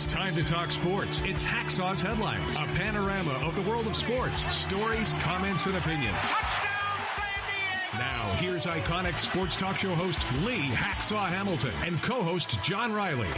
It's time to talk sports. It's Hacksaw's Headlines, a panorama of the world of sports, stories, comments, and opinions. Now, here's iconic sports talk show host Lee Hacksaw Hamilton and co-host John Riley.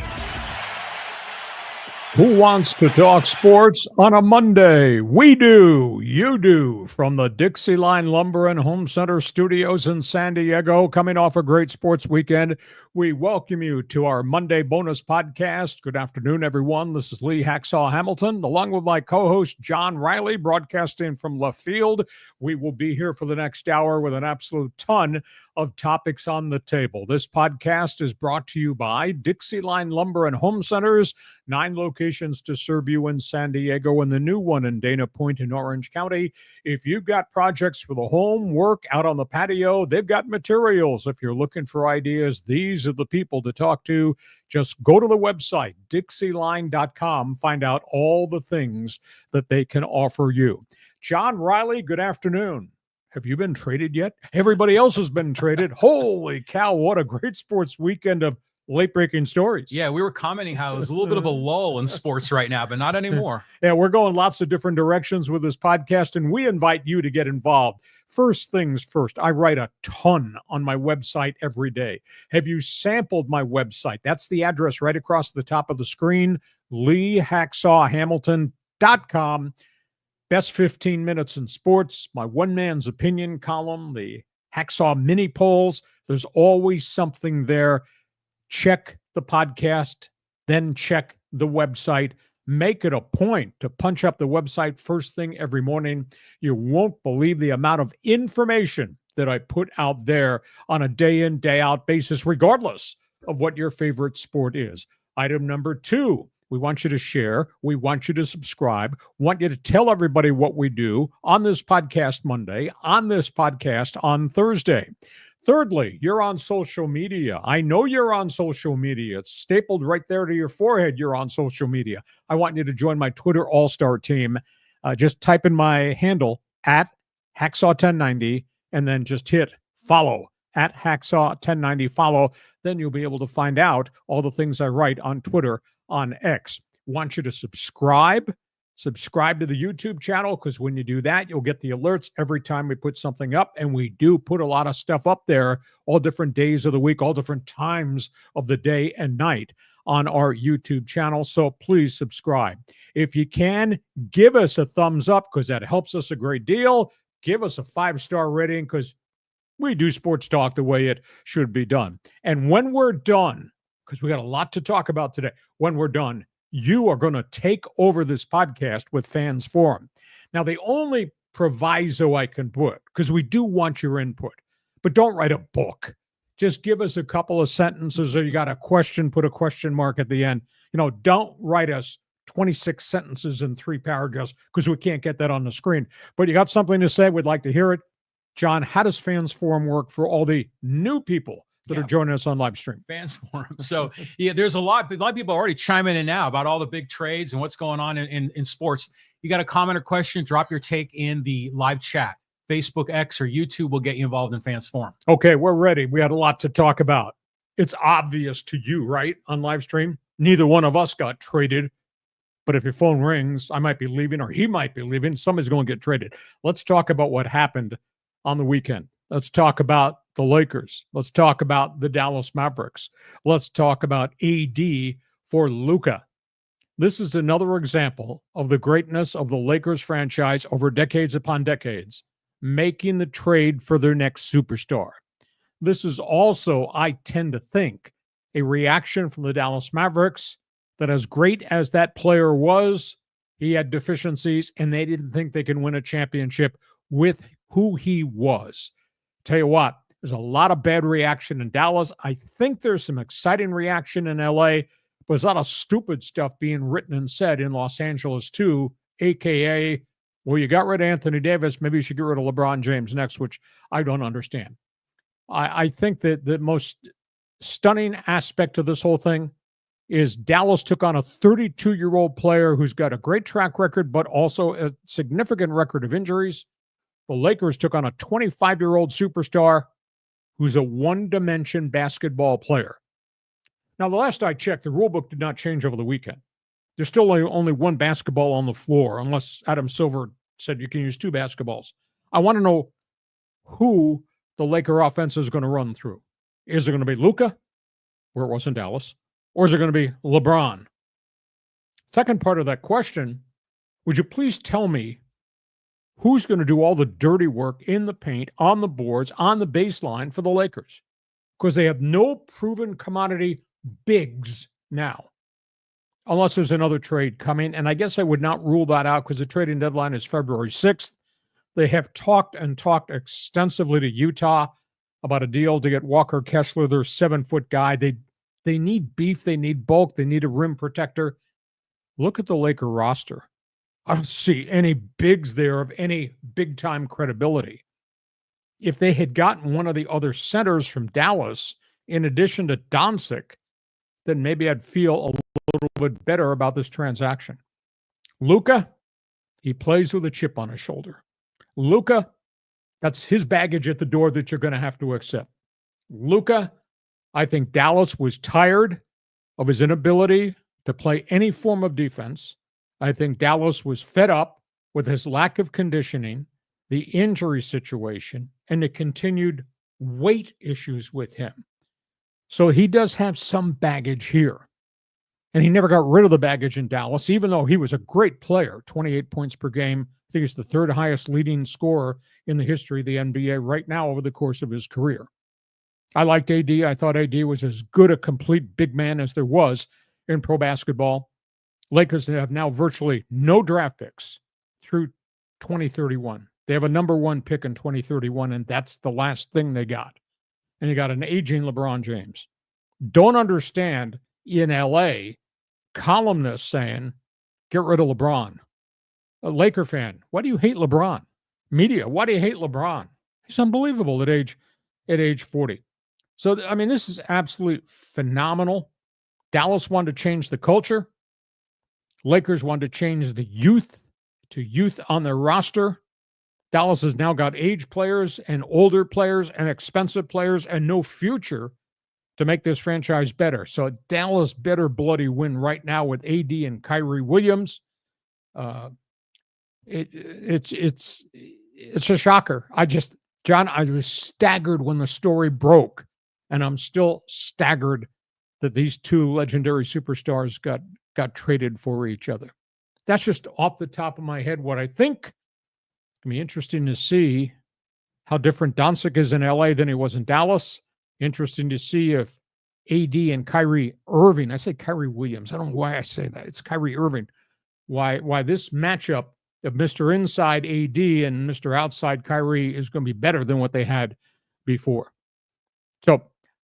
Who wants to talk sports on a Monday? We do. You do. From the DIXIELINE Lumber and Home Center studios in San Diego, coming off a great sports weekend, we welcome you to our Monday bonus podcast. Good afternoon, everyone. This is Lee Hacksaw Hamilton, along with my co-host John Riley, broadcasting from left field. We will be here for the next hour with an absolute ton of topics on the table. This podcast is brought to you by DIXIELINE Lumber and Home Centers, 9 locations to serve you in San Diego and the new one in Dana Point in Orange County. If you've got projects for the home, work, out on the patio, they've got materials. If you're looking for ideas, these are the people to talk to. Just go to the website, DIXIELINE.com, find out all the things that they can offer you. John Riley, good afternoon. Have you been traded yet? Everybody else has been traded. Holy cow, what a great sports weekend of late-breaking stories. Yeah, we were commenting how it was a little bit of a lull in sports right now, but not anymore. Yeah, we're going lots of different directions with this podcast, and we invite you to get involved. First things first, I write a ton on my website every day. Have you sampled my website? That's the address right across the top of the screen, LeeHacksawHamilton.com. Best 15 minutes in sports, my one man's opinion column, the Hacksaw mini polls. There's always something there. Check the podcast, then check the website. Make it a point to punch up the website first thing every morning. You won't believe the amount of information that I put out there on a day in, day out basis, regardless of what your favorite sport is. Item number 2. We want you to share. We want you to subscribe. Want you to tell everybody what we do on this podcast Monday, on this podcast on Thursday. Thirdly, you're on social media. I know you're on social media. It's stapled right there to your forehead. You're on social media. I want you to join my Twitter all-star team. Just type in my handle at Hacksaw1090 and then just hit follow at Hacksaw1090. Follow. Then you'll be able to find out all the things I write on Twitter, on X. Want you to subscribe to the YouTube channel, because when you do that, you'll get the alerts every time we put something up. And we do put a lot of stuff up there all different days of the week, all different times of the day and night on our YouTube channel. So please subscribe. If you can, give us a thumbs up, because that helps us a great deal. Give us a 5-star rating, because we do sports talk the way it should be done. And when we're done, because we got a lot to talk about today, when we're done, you are going to take over this podcast with Fans Forum. Now, the only proviso I can put, because we do want your input, but don't write a book. Just give us a couple of sentences, or you got a question, put a question mark at the end. Don't write us 26 sentences in 3 paragraphs, because we can't get that on the screen. But you got something to say, we'd like to hear it. John, how does Fans Forum work for all the new people that are joining us on live stream? Fans Forum. So, yeah, there's a lot of people already chiming in now about all the big trades and what's going on in sports. You got a comment or question, drop your take in the live chat. Facebook, X, or YouTube will get you involved in Fans Forum. Okay, we're ready. We had a lot to talk about. It's obvious to you, right, on live stream? Neither one of us got traded. But if your phone rings, I might be leaving, or he might be leaving. Somebody's going to get traded. Let's talk about what happened on the weekend. Let's talk about the Lakers. Let's talk about the Dallas Mavericks. Let's talk about AD-for-LUKA. This is another example of the greatness of the Lakers franchise over decades upon decades, making the trade for their next superstar. This is also, I tend to think, a reaction from the Dallas Mavericks that, as great as that player was, he had deficiencies, and they didn't think they can win a championship with who he was. Tell you what, there's a lot of bad reaction in Dallas. I think there's some exciting reaction in LA, but there's a lot of stupid stuff being written and said in Los Angeles too, AKA, well, you got rid of Anthony Davis, maybe you should get rid of LeBron James next, which I don't understand. I think that the most stunning aspect of this whole thing is Dallas took on a 32-year-old player who's got a great track record, but also a significant record of injuries. The Lakers took on a 25-year-old superstar who's a one-dimension basketball player. Now, the last I checked, the rule book did not change over the weekend. There's still only one basketball on the floor, unless Adam Silver said you can use two basketballs. I want to know who the Laker offense is going to run through. Is it going to be Luka, where it was in Dallas, or is it going to be LeBron? Second part of that question, would you please tell me who's going to do all the dirty work in the paint, on the boards, on the baseline for the Lakers? Because they have no proven commodity bigs now, unless there's another trade coming. And I guess I would not rule that out because the trading deadline is February 6th. They have talked extensively to Utah about a deal to get Walker Kessler, their 7-foot guy. They need beef. They need bulk. They need a rim protector. Look at the Laker roster. I don't see any bigs there of any big-time credibility. If they had gotten one of the other centers from Dallas, in addition to DONCIC, then maybe I'd feel a little bit better about this transaction. Luka, he plays with a chip on his shoulder. Luka, that's his baggage at the door that you're going to have to accept. Luka, I think Dallas was tired of his inability to play any form of defense. I think Dallas was fed up with his lack of conditioning, the injury situation, and the continued weight issues with him. So he does have some baggage here. And he never got rid of the baggage in Dallas, even though he was a great player, 28 points per game. I think he's the third highest leading scorer in the history of the NBA right now over the course of his career. I liked AD. I thought AD was as good a complete big man as there was in pro basketball. Lakers have now virtually no draft picks through 2031. They have a number 1 pick in 2031, and that's the last thing they got. And you got an aging LeBron James. Don't understand in LA, columnists saying, get rid of LeBron. A Laker fan, why do you hate LeBron? Media, why do you hate LeBron? He's unbelievable at age 40. So, I mean, this is absolutely phenomenal. Dallas wanted to change the culture. Lakers wanted to change the youth to youth on their roster. Dallas has now got age players and older players and expensive players and no future to make this franchise better. So Dallas better bloody win right now with AD and Kyrie Williams. It's a shocker. John, I was staggered when the story broke, and I'm still staggered that these two legendary superstars got traded for each other. That's just off the top of my head what I think. It's going to be interesting to see how different DONCIC is in LA than he was in Dallas. Interesting to see if AD and Kyrie Irving, I say Kyrie Williams, I don't know why I say that. It's Kyrie Irving. Why this matchup of Mr. Inside AD and Mr. Outside Kyrie is going to be better than what they had before. So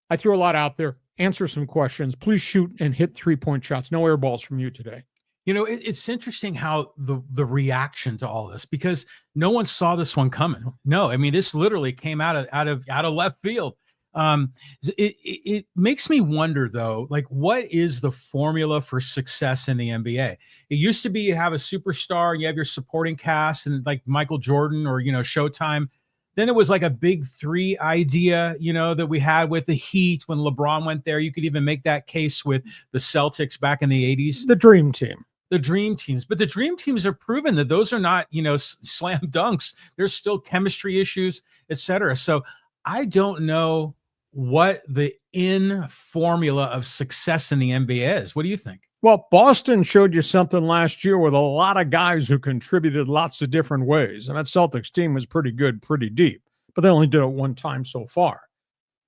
I threw a lot out there. Answer some questions. Please shoot and hit 3-point shots. No air balls from you today. You know, it's interesting how the reaction to all this, because no one saw this one coming. No, I mean, this literally came out of left field. It makes me wonder, though, like, what is the formula for success in the NBA? It used to be you have a superstar, you have your supporting cast, and like Michael Jordan or, Showtime. Then it was like a big three idea, that we had with the Heat when LeBron went there. You could even make that case with the Celtics back in the 80s. The dream team. The dream teams. But the dream teams are proven that those are not, slam dunks. There's still chemistry issues, et cetera. So I don't know what the formula of success in the NBA is. What do you think? Well, Boston showed you something last year with a lot of guys who contributed lots of different ways. And that Celtics team was pretty good, pretty deep, but they only did it one time so far.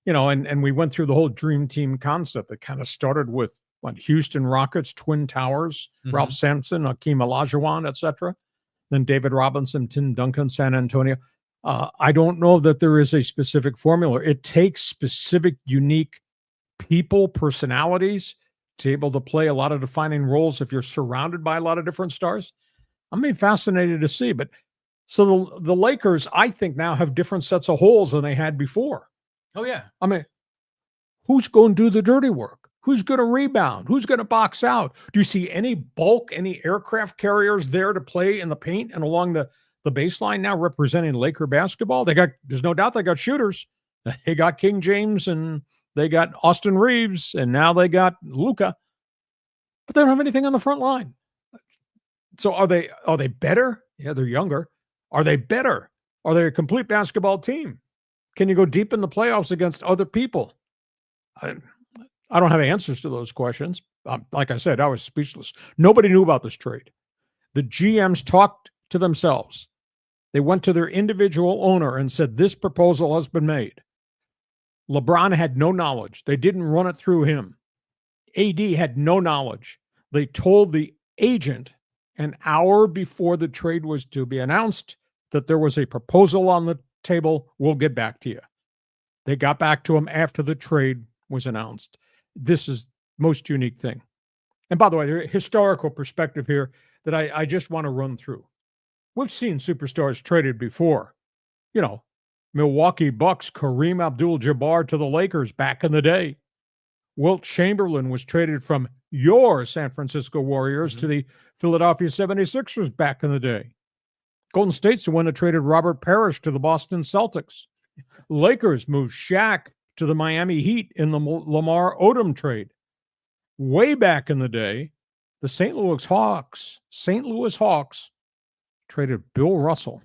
And we went through the whole dream team concept that kind of started with Houston Rockets, Twin Towers, Ralph Sampson, Hakeem Olajuwon, etc. Then David Robinson, Tim Duncan, San Antonio. I don't know that there is a specific formula. It takes specific, unique people, personalities to be able to play a lot of defining roles if you're surrounded by a lot of different stars. I'm fascinated to see. But so the Lakers, I think, now have different sets of holes than they had before. Oh, yeah. I mean, who's going to do the dirty work? Who's going to rebound? Who's going to box out? Do you see any bulk, any aircraft carriers there to play in the paint and along the baseline now representing Laker basketball? There's no doubt they got shooters. They got King James and they got Austin Reeves and now they got Luka. But they don't have anything on the front line. So are they better? Yeah, they're younger. Are they better? Are they a complete basketball team? Can you go deep in the playoffs against other people? I don't have answers to those questions. Like I said, I was speechless. Nobody knew about this trade. The GMs talked to themselves. They went to their individual owner and said, this proposal has been made. LeBron had no knowledge. They didn't run it through him. AD had no knowledge. They told the agent an hour before the trade was to be announced that there was a proposal on the table. We'll get back to you. They got back to him after the trade was announced. This is the most unique thing. And by the way, there's a historical perspective here that I just want to run through. We've seen superstars traded before. You know, Milwaukee Bucks, Kareem Abdul-Jabbar to the Lakers back in the day. Wilt Chamberlain was traded from your San Francisco Warriors to the Philadelphia 76ers back in the day. Golden State's the one that traded Robert Parrish to the Boston Celtics. Lakers moved Shaq to the Miami Heat in the Lamar Odom trade. Way back in the day, the St. Louis Hawks traded Bill Russell,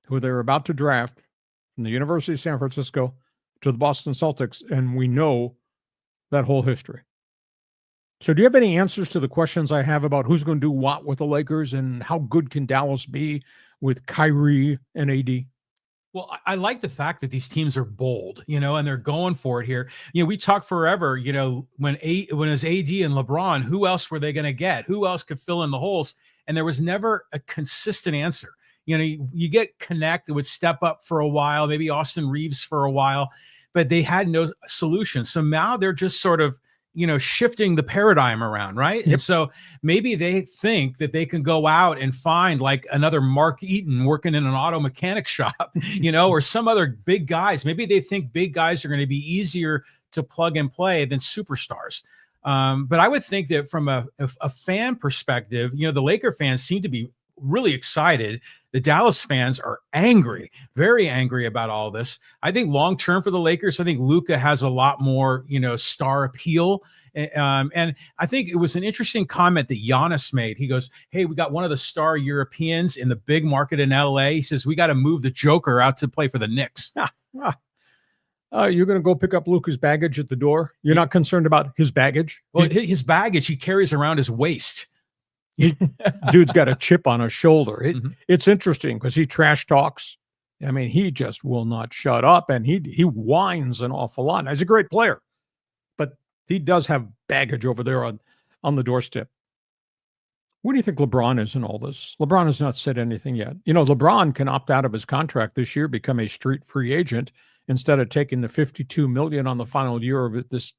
who they were about to draft from the University of San Francisco, to the Boston Celtics, and we know that whole history. So do you have any answers to the questions I have about who's going to do what with the Lakers and how good can Dallas be with Kyrie and AD? Well, I like the fact that these teams are bold, and they're going for it here. We talked forever, when it was AD and LeBron, who else were they going to get? Who else could fill in the holes? And there was never a consistent answer. You get Connect that would step up for a while, maybe Austin Reeves for a while, but they had no solution. So now they're just sort of, shifting the paradigm around, right? Yep. And so maybe they think that they can go out and find like another Mark Eaton working in an auto mechanic shop, or some other big guys. Maybe they think big guys are going to be easier to plug and play than superstars. But I would think that from a fan perspective, the Laker fans seem to be really excited. The Dallas fans are angry, very angry about all this. I think long-term for the Lakers, I think Luka has a lot more, star appeal. And I think it was an interesting comment that Giannis made. He goes, hey, we got one of the star Europeans in the big market in LA. He says, we got to move the Joker out to play for the Knicks. You're going to go pick up Luka's baggage at the door? You're not concerned about his baggage? Well, his baggage he carries around his waist. Dude's got a chip on his shoulder. It's interesting because he trash talks. I mean, he just will not shut up, and he whines an awful lot. Now, he's a great player, but he does have baggage over there on the doorstep. Where do you think LeBron is in all this? LeBron has not said anything yet. LeBron can opt out of his contract this year, become a street free agent instead of taking the $52 million on the final year of this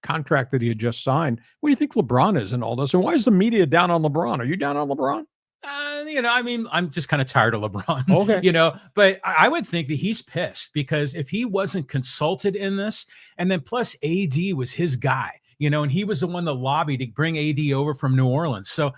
contract that he had just signed. What do you think LeBron is in all this? And why is the media down on LeBron? Are you down on LeBron? I'm just kind of tired of LeBron. Okay. But I would think that he's pissed because if he wasn't consulted in this, and then plus AD was his guy, and he was the one that lobbied to bring AD over from New Orleans. So,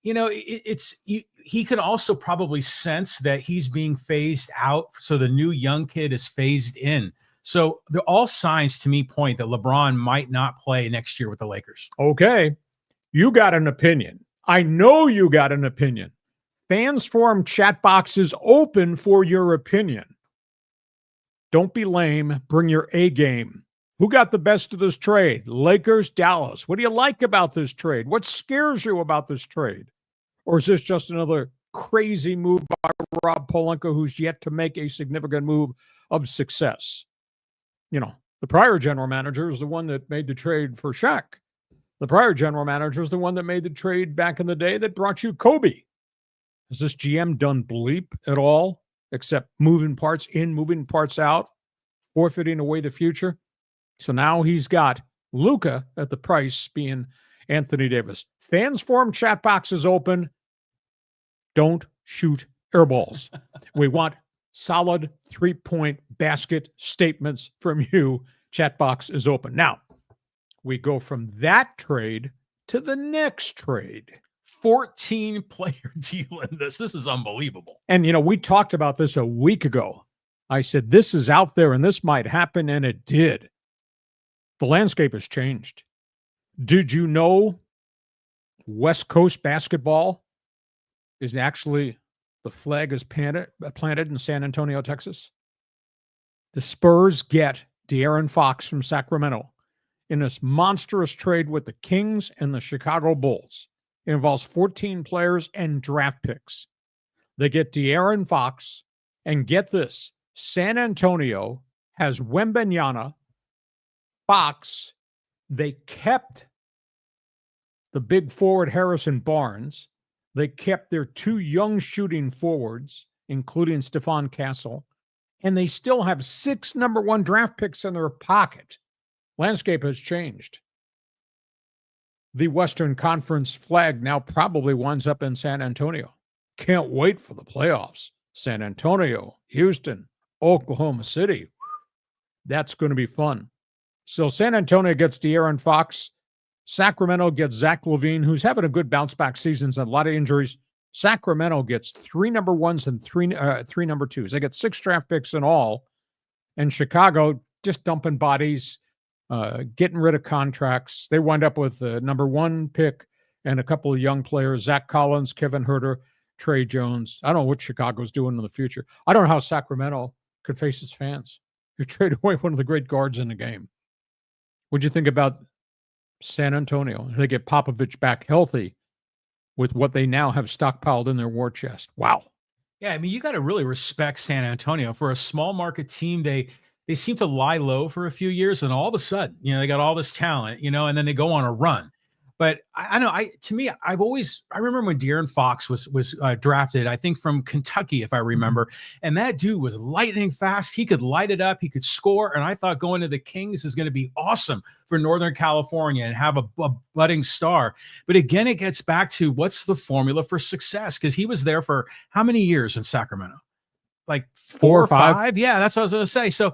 he could also probably sense that he's being phased out. So the new young kid is phased in. So all signs to me point that LeBron might not play next year with the Lakers. Okay. You got an opinion. I know you got an opinion. Fans Forum chat box is open for your opinion. Don't be lame. Bring your A game. Who got the best of this trade? Lakers, Dallas. What do you like about this trade? What scares you about this trade? Or is this just another crazy move by Rob Pelinka, who's yet to make a significant move of success? The prior general manager is the one that made the trade for Shaq. The prior general manager is the one that made the trade back in the day that brought you Kobe. Has this GM done bleep at all, except moving parts in, moving parts out, forfeiting away the future? So now he's got Luka at the price being Anthony Davis. Fans Forum chat box is open. Don't shoot air balls. We want solid 3-point basket statements from you. Chat box is open. Now, we go from that trade to the next trade. 14-player deal in this. This is unbelievable. And, we talked about this a week ago. I said, this is out there and this might happen, and it did. The landscape has changed. Did you know West Coast basketball is actually the flag is planted in San Antonio, Texas. The Spurs get De'Aaron Fox from Sacramento in this monstrous trade with the Kings and the Chicago Bulls. It involves 14 players and draft picks. They get De'Aaron Fox, and get this, San Antonio has Wembanyama, Fox. They kept the big forward Harrison Barnes. They kept their 2 young shooting forwards, including Stephon Castle, and they still have 6 number 1 draft picks in their pocket. Landscape has changed. The Western Conference flag now probably winds up in San Antonio. Can't wait for the playoffs. San Antonio, Houston, Oklahoma City. That's going to be fun. So San Antonio gets De'Aaron Fox. Sacramento gets Zach LaVine, who's having a good bounce-back season, a lot of injuries. Sacramento gets 3 number 1s and 3 number 2s. They get 6 draft picks in all. And Chicago just dumping bodies, getting rid of contracts. They wind up with a number 1 pick and a couple of young players, Zach Collins, Kevin Huerter, Trey Jones. I don't know what Chicago's doing in the future. I don't know how Sacramento could face its fans. You trade away one of the great guards in the game. What'd you think about San Antonio? They get Popovich back healthy with what they now have stockpiled in their war chest. Wow. Yeah, I mean, you got to really respect San Antonio. For a small market team, they seem to lie low for a few years, and all of a sudden, they got all this talent, and then they go on a run. But I know, I remember when De'Aaron Fox was drafted, I think from Kentucky, if I remember, and that dude was lightning fast. He could light it up. He could score. And I thought going to the Kings is going to be awesome for Northern California and have a budding star. But again, it gets back to what's the formula for success? Because he was there for how many years in Sacramento? Like 4 or 5? Yeah, that's what I was going to say. So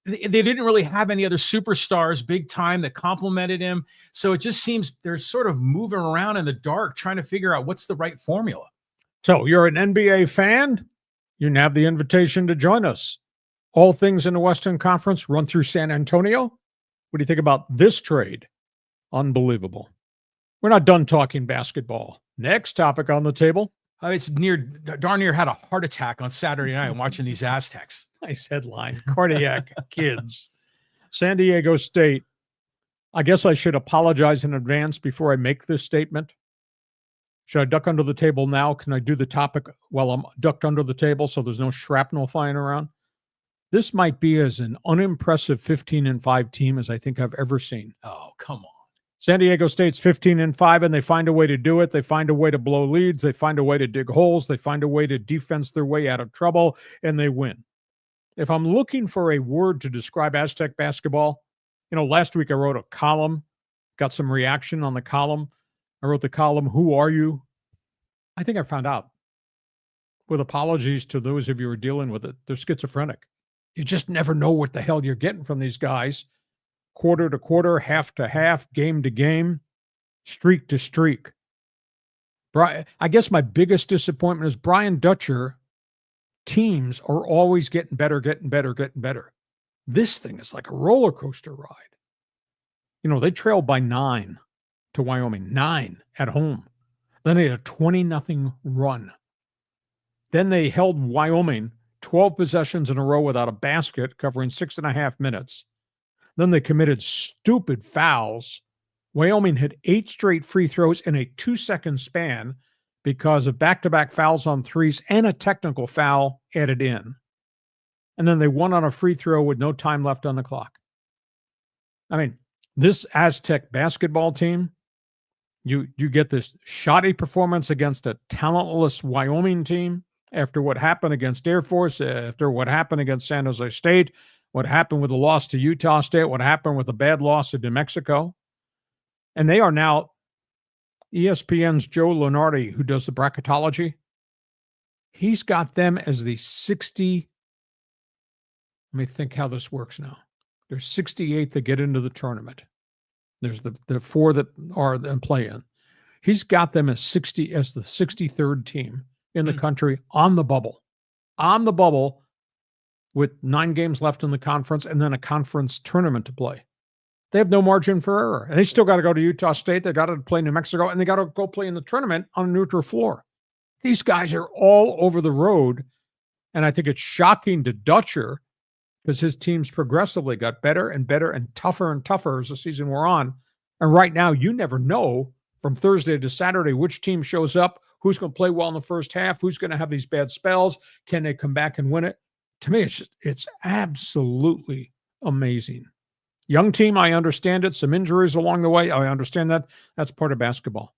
they didn't really have any other superstars big time that complimented him. So it just seems they're sort of moving around in the dark, trying to figure out what's the right formula. So you're an NBA fan? You have the invitation to join us. All things in the Western Conference run through San Antonio. What do you think about this trade? Unbelievable. We're not done talking basketball. Next topic on the table. It's darn near had a heart attack on Saturday night watching these Aztecs. Nice headline. Cardiac kids. San Diego State. I guess I should apologize in advance before I make this statement. Should I duck under the table now? Can I do the topic while I'm ducked under the table so there's no shrapnel flying around? This might be as an unimpressive 15-5 team as I think I've ever seen. Oh, come on. San Diego State's 15-5, and they find a way to do it. They find a way to blow leads. They find a way to dig holes. They find a way to defense their way out of trouble, and they win. If I'm looking for a word to describe Aztec basketball, last week I wrote a column, got some reaction on the column. I wrote the column, Who Are You? I think I found out. With apologies to those of you who are dealing with it, they're schizophrenic. You just never know what the hell you're getting from these guys. Quarter to quarter, half to half, game to game, streak to streak. I guess my biggest disappointment is Brian Dutcher teams are always getting better. This thing is like a roller coaster ride. They trailed by 9 to Wyoming, 9 at home. Then they had a 20-0 run. Then they held Wyoming 12 possessions in a row without a basket, covering 6.5 minutes. Then they committed stupid fouls. Wyoming had 8 straight free throws in a 2-second span because of back-to-back fouls on threes and a technical foul added in. And then they won on a free throw with no time left on the clock. I mean, this Aztec basketball team, you get this shoddy performance against a talentless Wyoming team after what happened against Air Force, after what happened against San Jose State, what happened with the loss to Utah State, what happened with the bad loss to New Mexico. And they are now ESPN's Joe Lunardi, who does the bracketology. He's got them as the 60. Let me think how this works now. There's 68 that get into the tournament. There's the 4 that are in play-in. He's got them as the 63rd team in the country on the bubble. On the bubble with 9 games left in the conference and then a conference tournament to play. They have no margin for error. And they still got to go to Utah State. They got to play New Mexico, and they got to go play in the tournament on a neutral floor. These guys are all over the road. And I think it's shocking to Dutcher because his teams progressively got better and better and tougher as the season wore on. And right now, you never know from Thursday to Saturday which team shows up, who's going to play well in the first half, who's going to have these bad spells, can they come back and win it? To me, it's absolutely amazing. Young team, I understand it. Some injuries along the way. I understand that. That's part of basketball.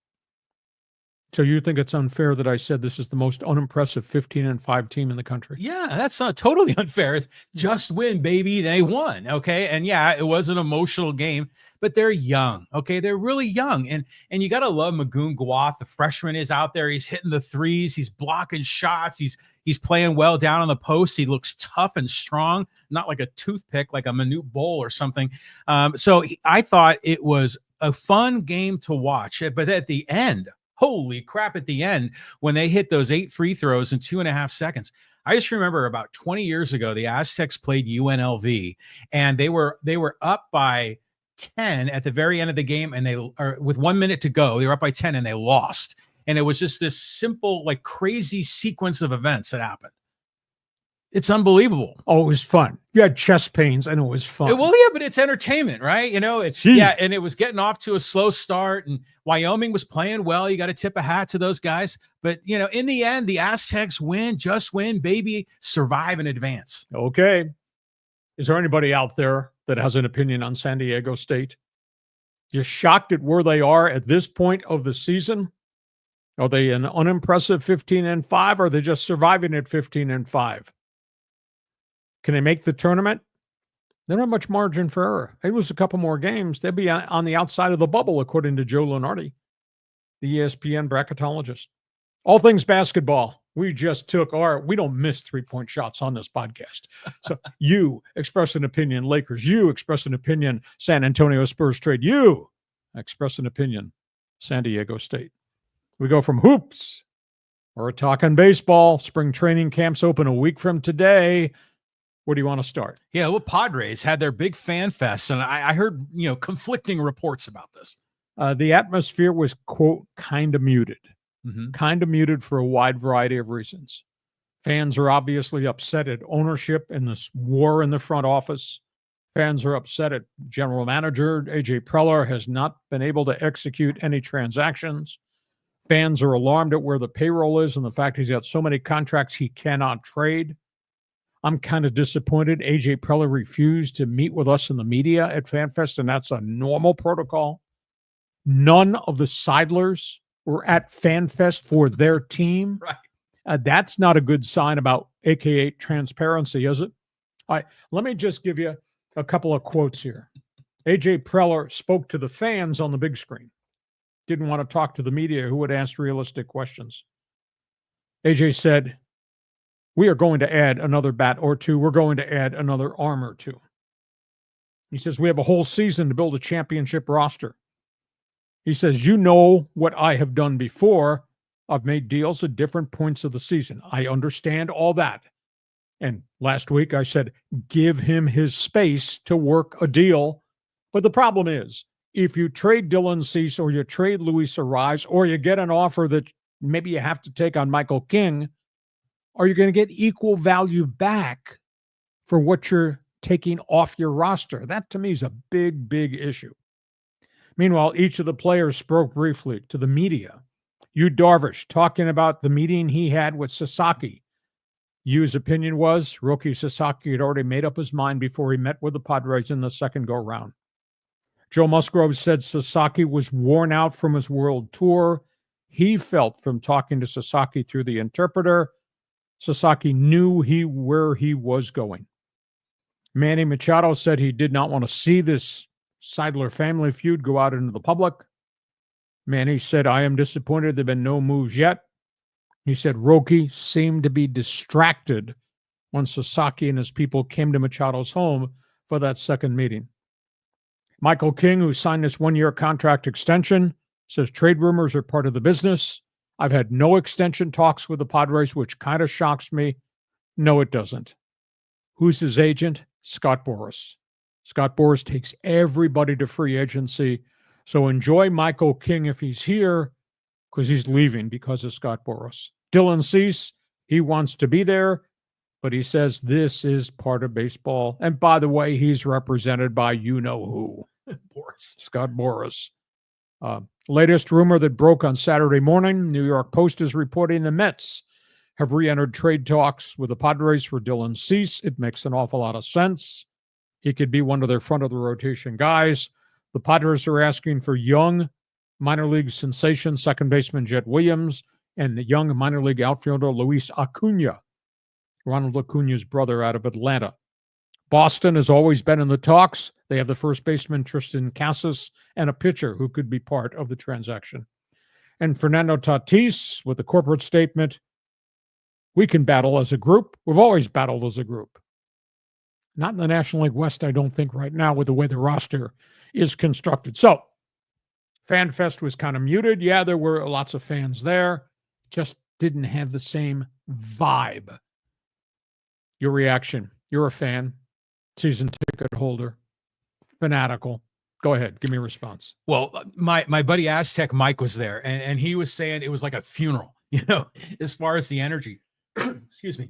So you think it's unfair that I said this is the most unimpressive 15-5 team in the country? Yeah, that's not totally unfair. It's just win, baby. They won. Okay. And yeah, it was an emotional game, but they're young. Okay. They're really young. And you got to love Magoon Gwath. The freshman is out there. He's hitting the threes. He's blocking shots. He's playing well down on the post. He looks tough and strong, not like a toothpick, like a Manute Bol or something. I thought it was a fun game to watch. But at the end, holy crap, at the end, when they hit those 8 free throws in 2.5 seconds, I just remember about 20 years ago, the Aztecs played UNLV, and they were up by 10 at the very end of the game, and with 1 minute to go, they were up by 10 and they lost. And it was just this simple, like crazy sequence of events that happened. It's unbelievable. Oh, it was fun. You had chest pains, and it was fun. Well, yeah, but it's entertainment, right? You know, yeah, and it was getting off to a slow start, and Wyoming was playing well. You got to tip a hat to those guys. But, you know, in the end, the Aztecs win, just win, baby, survive and advance. Okay. Is there anybody out there that has an opinion on San Diego State? You're shocked at where they are at this point of the season? Are they an unimpressive 15-5, or are they just surviving at 15-5? Can they make the tournament? They don't have much margin for error. They lose a couple more games, they'll be on the outside of the bubble, according to Joe Lunardi, the ESPN bracketologist. All things basketball. We just we don't miss three-point shots on this podcast. So you express an opinion, Lakers. You express an opinion, San Antonio Spurs trade. You express an opinion, San Diego State. We go from hoops. We're talking baseball. Spring training camps open a week from today. Where do you want to start? Yeah, well, Padres had their big fan fest, and I heard, conflicting reports about this. The atmosphere was, quote, kind of muted. Kind of muted for a wide variety of reasons. Fans are obviously upset at ownership and this war in the front office. Fans are upset at general manager A.J. Preller has not been able to execute any transactions. Fans are alarmed at where the payroll is and the fact he's got so many contracts he cannot trade. I'm kind of disappointed A.J. Preller refused to meet with us in the media at FanFest, and that's a normal protocol. None of the Seidlers were at FanFest for their team. Right. That's not a good sign about AKA transparency, is it? All right, let me just give you a couple of quotes here. A.J. Preller spoke to the fans on the big screen. Didn't want to talk to the media who would ask realistic questions. A.J. said, "We are going to add another bat or two. We're going to add another arm or two." He says, "We have a whole season to build a championship roster." He says, "You know what I have done before. I've made deals at different points of the season. I understand all that." And last week I said, give him his space to work a deal. But the problem is, if you trade Dylan Cease or you trade Luis Ariz or you get an offer that maybe you have to take on Michael King, are you going to get equal value back for what you're taking off your roster? That to me is a big, big issue. Meanwhile, each of the players spoke briefly to the media. Yu Darvish talking about the meeting he had with Sasaki. Yu's opinion was Roki Sasaki had already made up his mind before he met with the Padres in the second go-round. Joe Musgrove said Sasaki was worn out from his world tour. He felt from talking to Sasaki through the interpreter, Sasaki knew where he was going. Manny Machado said he did not want to see this Seidler family feud go out into the public. Manny said, "I am disappointed there have been no moves yet." He said Roki seemed to be distracted when Sasaki and his people came to Machado's home for that second meeting. Michael King, who signed this one-year contract extension, says trade rumors are part of the business. I've had no extension talks with the Padres, which kind of shocks me. No, it doesn't. Who's his agent? Scott Boras. Scott Boras takes everybody to free agency. So enjoy Michael King if he's here, because he's leaving because of Scott Boras. Dylan Cease, he wants to be there, but he says this is part of baseball. And by the way, he's represented by you-know-who. Boras. Scott Boras. Latest rumor that broke on Saturday morning, New York Post is reporting the Mets have re-entered trade talks with the Padres for Dylan Cease. It makes an awful lot of sense. He could be one of their front-of-the-rotation guys. The Padres are asking for young minor league sensation second baseman Jet Williams and the young minor league outfielder Luis Acuna, Ronald Acuna's brother out of Atlanta. Boston has always been in the talks. They have the first baseman Tristan Casas and a pitcher who could be part of the transaction. And Fernando Tatis with the corporate statement, we can battle as a group. We've always battled as a group. Not in the National League West, I don't think, right now with the way the roster is constructed. So, FanFest was kind of muted. Yeah, there were lots of fans there. Just didn't have the same vibe. Your reaction. You're a fan, season ticket holder, fanatical. Go ahead. Give me a response. Well, my buddy Aztec Mike was there, and he was saying it was like a funeral, as far as the energy. Excuse me.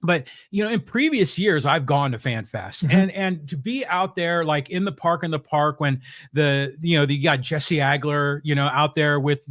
But, in previous years, I've gone to FanFest and to be out there, like in the park when you got Jesse Agler, out there with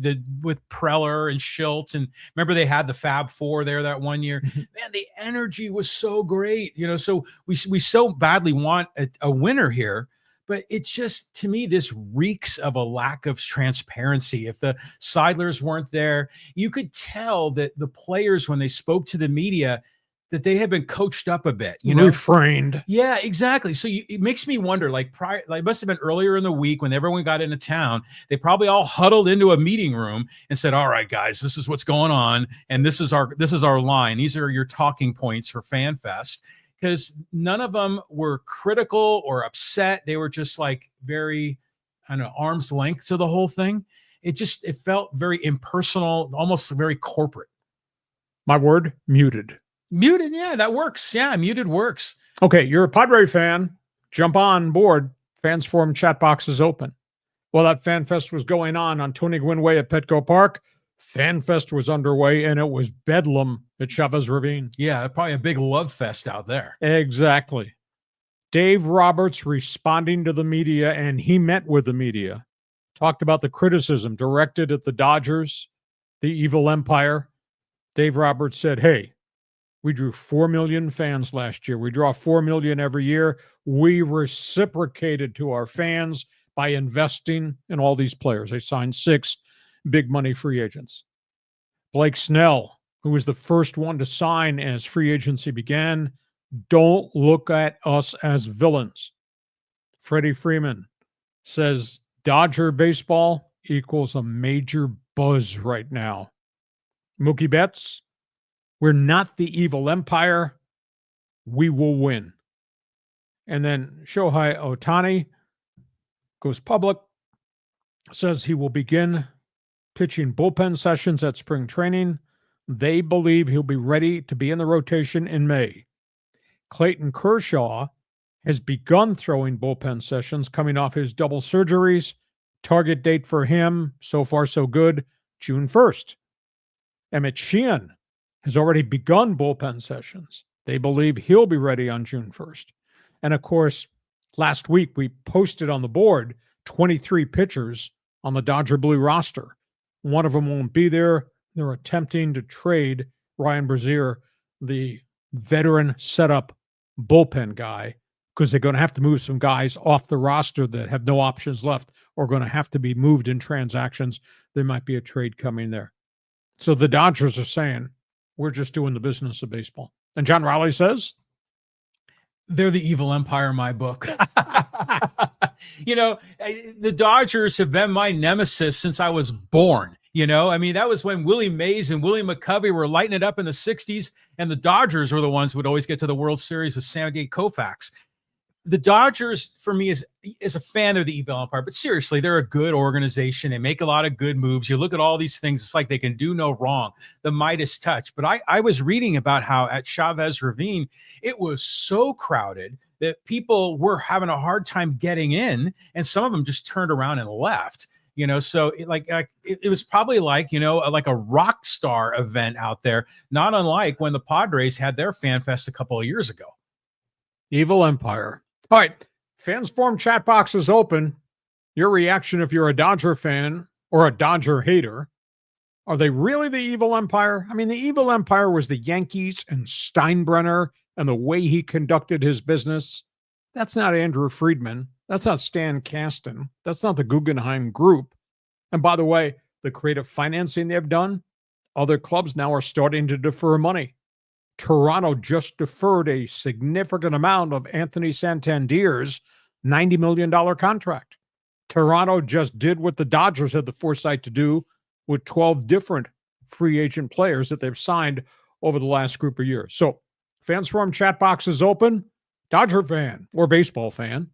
Preller and Schultz. And remember they had the Fab Four there that one year, man, the energy was so great, so we so badly want a winner here. But it's just, to me, this reeks of a lack of transparency. If the Seidlers weren't there, you could tell that the players, when they spoke to the media, that they had been coached up a bit, refrained. Yeah, exactly. So it makes me wonder, like it must have been earlier in the week when everyone got into town, they probably all huddled into a meeting room and said, all right, guys, this is what's going on. And this is our line. These are your talking points for FanFest, because none of them were critical or upset. They were just like very, arm's length to the whole thing. It felt very impersonal, almost very corporate. My word, muted. Muted, yeah, that works. Yeah, muted works. Okay, you're a Padre fan. Jump on board. Fans Forum chat box is open. Well, that FanFest was going on Tony Gwynn Way at Petco Park. FanFest was underway, and it was bedlam at Chavez Ravine. Yeah, probably a big love fest out there. Exactly. Dave Roberts responding to the media, and he met with the media, talked about the criticism directed at the Dodgers, the evil empire. Dave Roberts said, hey, we drew 4 million fans last year. We draw 4 million every year. We reciprocated to our fans by investing in all these players. They signed 6 big money free agents. Blake Snell, who was the first one to sign as free agency began, don't look at us as villains. Freddie Freeman says Dodger baseball equals a major buzz right now. Mookie Betts, we're not the evil empire. We will win. And then Shohei Ohtani goes public, says he will begin pitching bullpen sessions at spring training. They believe he'll be ready to be in the rotation in May. Clayton Kershaw has begun throwing bullpen sessions coming off his double surgeries. Target date for him, so far so good, June 1st. Emmett Sheehan has already begun bullpen sessions. They believe he'll be ready on June 1st. And of course, last week we posted on the board 23 pitchers on the Dodger Blue roster. One of them won't be there. They're attempting to trade Ryan Brazier, the veteran setup bullpen guy, because they're going to have to move some guys off the roster that have no options left or going to have to be moved in transactions. There might be a trade coming there. So the Dodgers are saying, we're just doing the business of baseball. And John Raleigh says, they're the evil empire in my book. The Dodgers have been my nemesis since I was born. That was when Willie Mays and Willie McCovey were lighting it up in the 60s, and the Dodgers were the ones who would always get to the World Series with Sandy Koufax. the Dodgers, for me, is a fan of the evil empire. But seriously, they're a good organization. They make a lot of good moves. You look at all these things, it's like they can do no wrong. The Midas touch. But I was reading about how at Chavez Ravine, it was so crowded that people were having a hard time getting in, and some of them just turned around and left. So it was probably like a rock star event out there, not unlike when the Padres had their fan fest a couple of years ago. Evil empire. All right, Fans Forum chat box is open. Your reaction if you're a Dodger fan or a Dodger hater. Are they really the evil empire? I mean, the evil empire was the Yankees and Steinbrenner and the way he conducted his business. That's not Andrew Friedman. That's not Stan Kasten. That's not the Guggenheim Group. And by the way, the creative financing they've done, other clubs now are starting to defer money. Toronto just deferred a significant amount of Anthony Santander's $90 million contract. Toronto just did what the Dodgers had the foresight to do with 12 different free agent players that they've signed over the last group of years. So, Fans Forum chat box is open. Dodger fan or baseball fan,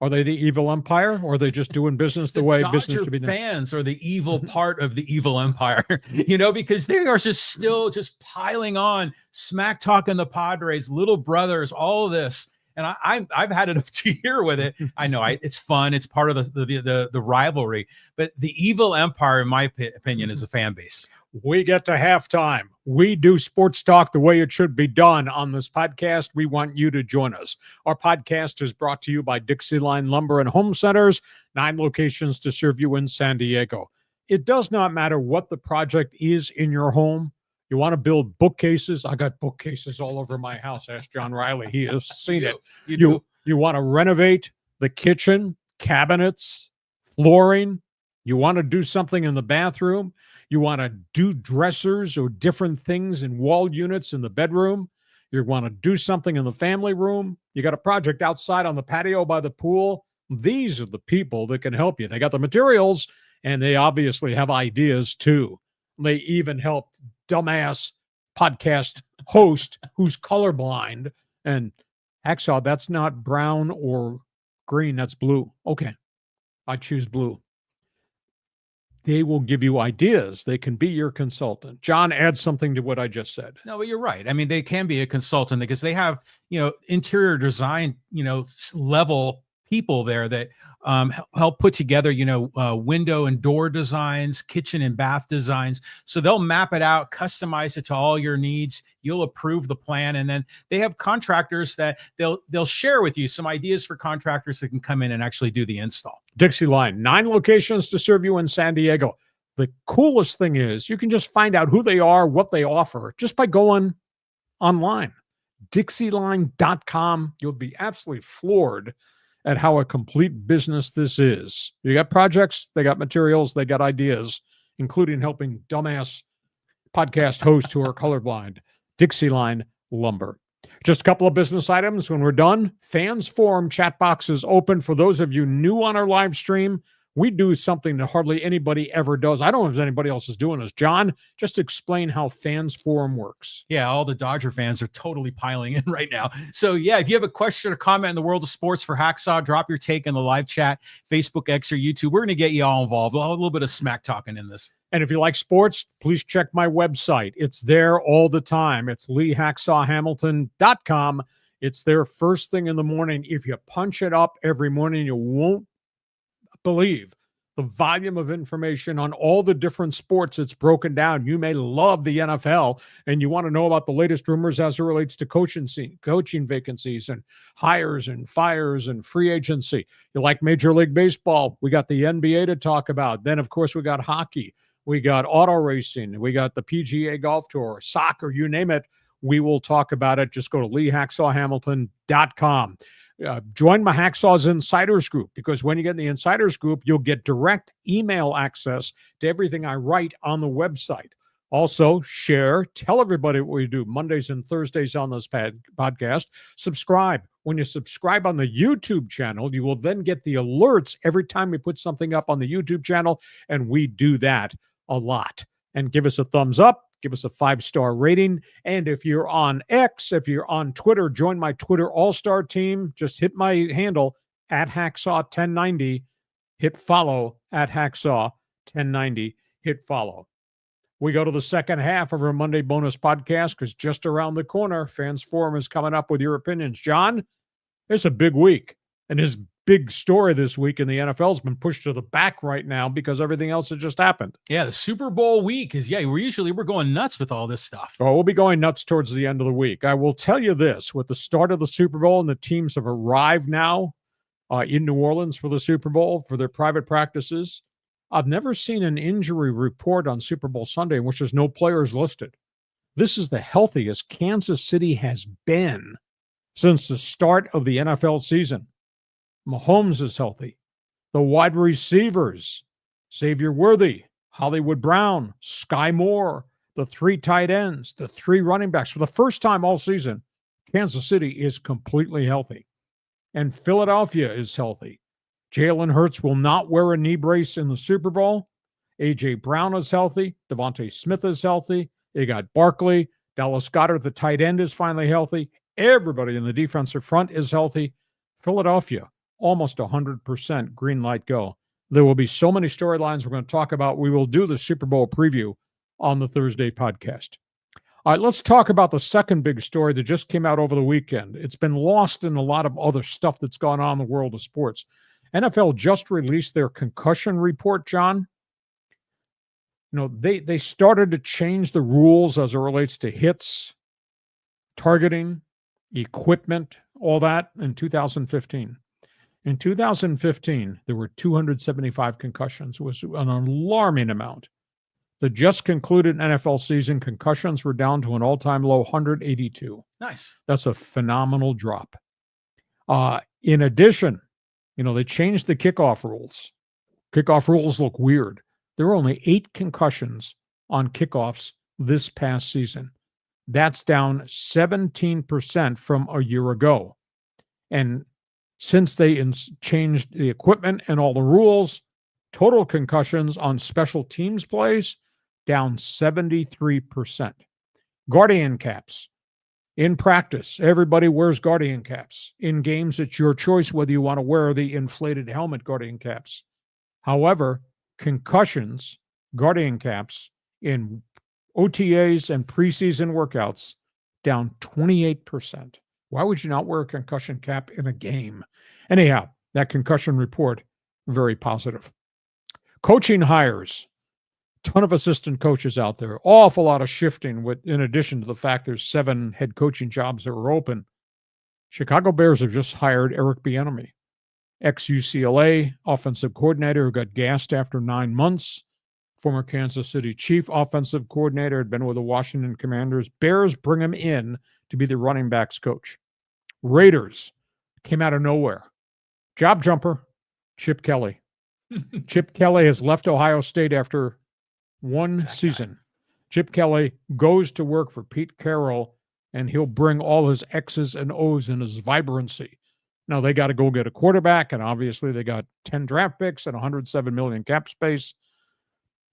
are they the evil empire, or are they just doing business the way business should be done? Fans are the evil part of the evil empire, because they are still piling on, smack talking the Padres, little brothers, all of this. And I've had it up to here with it. I know it's fun. It's part of the rivalry. But the evil empire, in my opinion, is a fan base. We get to halftime. We do sports talk the way it should be done on this podcast. We want you to join us. Our podcast is brought to you by DIXIELINE Lumber and Home Centers, 9 locations to serve you in San Diego. It does not matter what the project is in your home. You want to build bookcases? I got bookcases all over my house. Ask John Riley. He has seen it. You want to renovate the kitchen, cabinets, flooring. You want to do something in the bathroom. You want to do dressers or different things in wall units in the bedroom. You want to do something in the family room. You got a project outside on the patio by the pool. These are the people that can help you. They got the materials, and they obviously have ideas too. They even helped dumbass podcast host who's colorblind. And Hacksaw, that's not brown or green. That's blue. Okay. I choose blue. They will give you ideas. They can be your consultant. John, add something to what I just said. No, but you're right. I mean, they can be a consultant because they have, interior design, level people there that help put together, window and door designs, kitchen and bath designs. So they'll map it out, customize it to all your needs. You'll approve the plan. And then they have contractors that they'll share with you some ideas for contractors that can come in and actually do the install. DIXIELINE, 9 locations to serve you in San Diego. The coolest thing is you can just find out who they are, what they offer, just by going online. DIXIELINE.com. You'll be absolutely floored at how a complete business this is. You got projects, they got materials, they got ideas, including helping dumbass podcast hosts who are colorblind. DIXIELINE Lumber. Just a couple of business items when we're done. Fans Forum chat box is open for those of you new on our live stream. We do something that hardly anybody ever does. I don't know if anybody else is doing this. John, just explain how Fans Forum works. Yeah, all the Dodger fans are totally piling in right now. So, yeah, if you have a question or comment in the world of sports for Hacksaw, drop your take in the live chat, Facebook, X, or YouTube. We're going to get you all involved. We'll have a little bit of smack talking in this. And if you like sports, please check my website. It's there all the time. It's LeeHacksawHamilton.com. It's there first thing in the morning. If you punch it up every morning, you won't believe the volume of information on all the different sports it's broken down. You may love the NFL and you want to know about the latest rumors as it relates to coaching vacancies and hires and fires and free agency. You like Major League Baseball? We got the NBA to talk about. Then, of course, we got hockey. We got auto racing. We got the PGA Golf Tour, soccer, you name it. We will talk about it. Just go to LeeHacksawHamilton.com. Join my Hacksaw's Insiders group, because when you get in the Insiders group, you'll get direct email access to everything I write on the website. Also, share, tell everybody what we do Mondays and Thursdays on this podcast. Subscribe. When you subscribe on the YouTube channel, you will then get the alerts every time we put something up on the YouTube channel, and we do that a lot. And give us a thumbs up, Give us a 5-star rating. And if you're on X, if you're on Twitter, join my Twitter all-star team. Just hit my handle at Hacksaw1090. Hit follow at Hacksaw1090. Hit follow. We go to the second half of our Monday bonus podcast because just around the corner, Fans Forum is coming up with your opinions. John, it's a big week. And his big story this week in the NFL has been pushed to the back right now because everything else has just happened. Yeah, the Super Bowl week is, we're going nuts with all this stuff. Well, we'll be going nuts towards the end of the week. I will tell you this, with the start of the Super Bowl and the teams have arrived now in New Orleans for the Super Bowl for their private practices, I've never seen an injury report on Super Bowl Sunday in which there's no players listed. This is the healthiest Kansas City has been since the start of the NFL season. Mahomes is healthy. The wide receivers, Xavier Worthy, Hollywood Brown, Sky Moore, the 3 tight ends, the 3 running backs. For the first time all season, Kansas City is completely healthy. And Philadelphia is healthy. Jalen Hurts will not wear a knee brace in the Super Bowl. A.J. Brown is healthy. Devontae Smith is healthy. They got Barkley. Dallas Goedert, the tight end, is finally healthy. Everybody in the defensive front is healthy. Philadelphia, almost 100% green light go. There will be so many storylines we're going to talk about. We will do the Super Bowl preview on the Thursday podcast. All right, let's talk about the second big story that just came out over the weekend. It's been lost in a lot of other stuff that's gone on in the world of sports. NFL just released their concussion report, John. You know, they started to change the rules as it relates to hits, targeting, equipment, all that in 2015. In 2015, there were 275 concussions. It was an alarming amount. The just concluded NFL season, concussions were down to an all-time low 182. Nice. That's a phenomenal drop. In addition, they changed the kickoff rules. Kickoff rules look weird. There were only 8 concussions on kickoffs this past season. That's down 17% from a year ago. And since they changed the equipment and all the rules, total concussions on special teams plays down 73%. Guardian caps. In practice, everybody wears Guardian caps. In games, it's your choice whether you want to wear the inflated helmet Guardian caps. However, concussions, Guardian caps, in OTAs and preseason workouts, down 28%. Why would you not wear a concussion cap in a game? Anyhow, that concussion report, very positive. Coaching hires. Ton of assistant coaches out there. Awful lot of shifting in addition to the fact there's 7 head coaching jobs that were open. Chicago Bears have just hired Eric Bieniemy, ex-UCLA offensive coordinator who got gassed after 9 months. Former Kansas City Chief offensive coordinator, had been with the Washington Commanders. Bears bring him in to be the running backs coach. Raiders came out of nowhere. Job jumper, Chip Kelly. Chip Kelly has left Ohio State after 1 season. Chip Kelly goes to work for Pete Carroll, and he'll bring all his X's and O's and his vibrancy. Now, they got to go get a quarterback, and obviously they got 10 draft picks and $107 million cap space.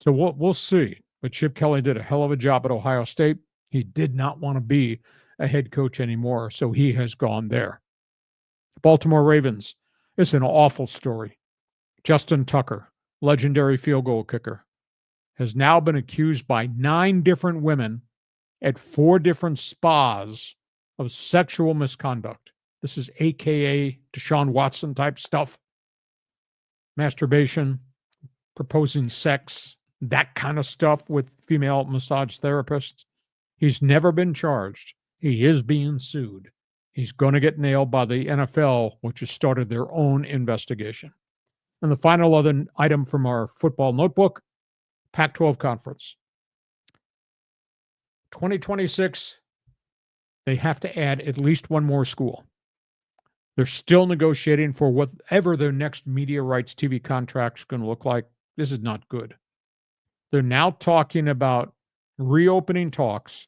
So we'll see. But Chip Kelly did a hell of a job at Ohio State. He did not want to be a head coach anymore, so he has gone there. Baltimore Ravens. It's an awful story. Justin Tucker, legendary field goal kicker, has now been accused by 9 different women at 4 different spas of sexual misconduct. This is AKA Deshaun Watson type stuff. Masturbation, proposing sex, that kind of stuff with female massage therapists. He's never been charged. He is being sued. He's going to get nailed by the NFL, which has started their own investigation. And the final other item from our football notebook, Pac-12 Conference. 2026, they have to add at least 1 more school. They're still negotiating for whatever their next media rights TV contract is going to look like. This is not good. They're now talking about reopening talks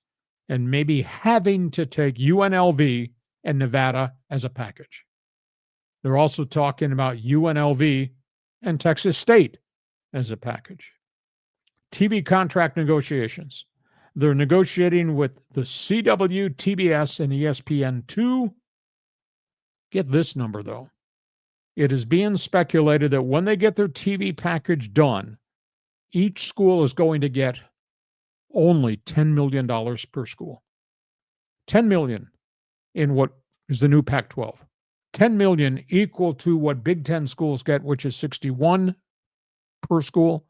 and maybe having to take UNLV and Nevada as a package. They're also talking about UNLV and Texas State as a package. TV contract negotiations. They're negotiating with the CW, TBS, and ESPN2. Get this number, though. It is being speculated that when they get their TV package done, each school is going to get only $10 million per school. $10 million in what is the new Pac-12. $10 million equal to what Big Ten schools get, which is $61 per school.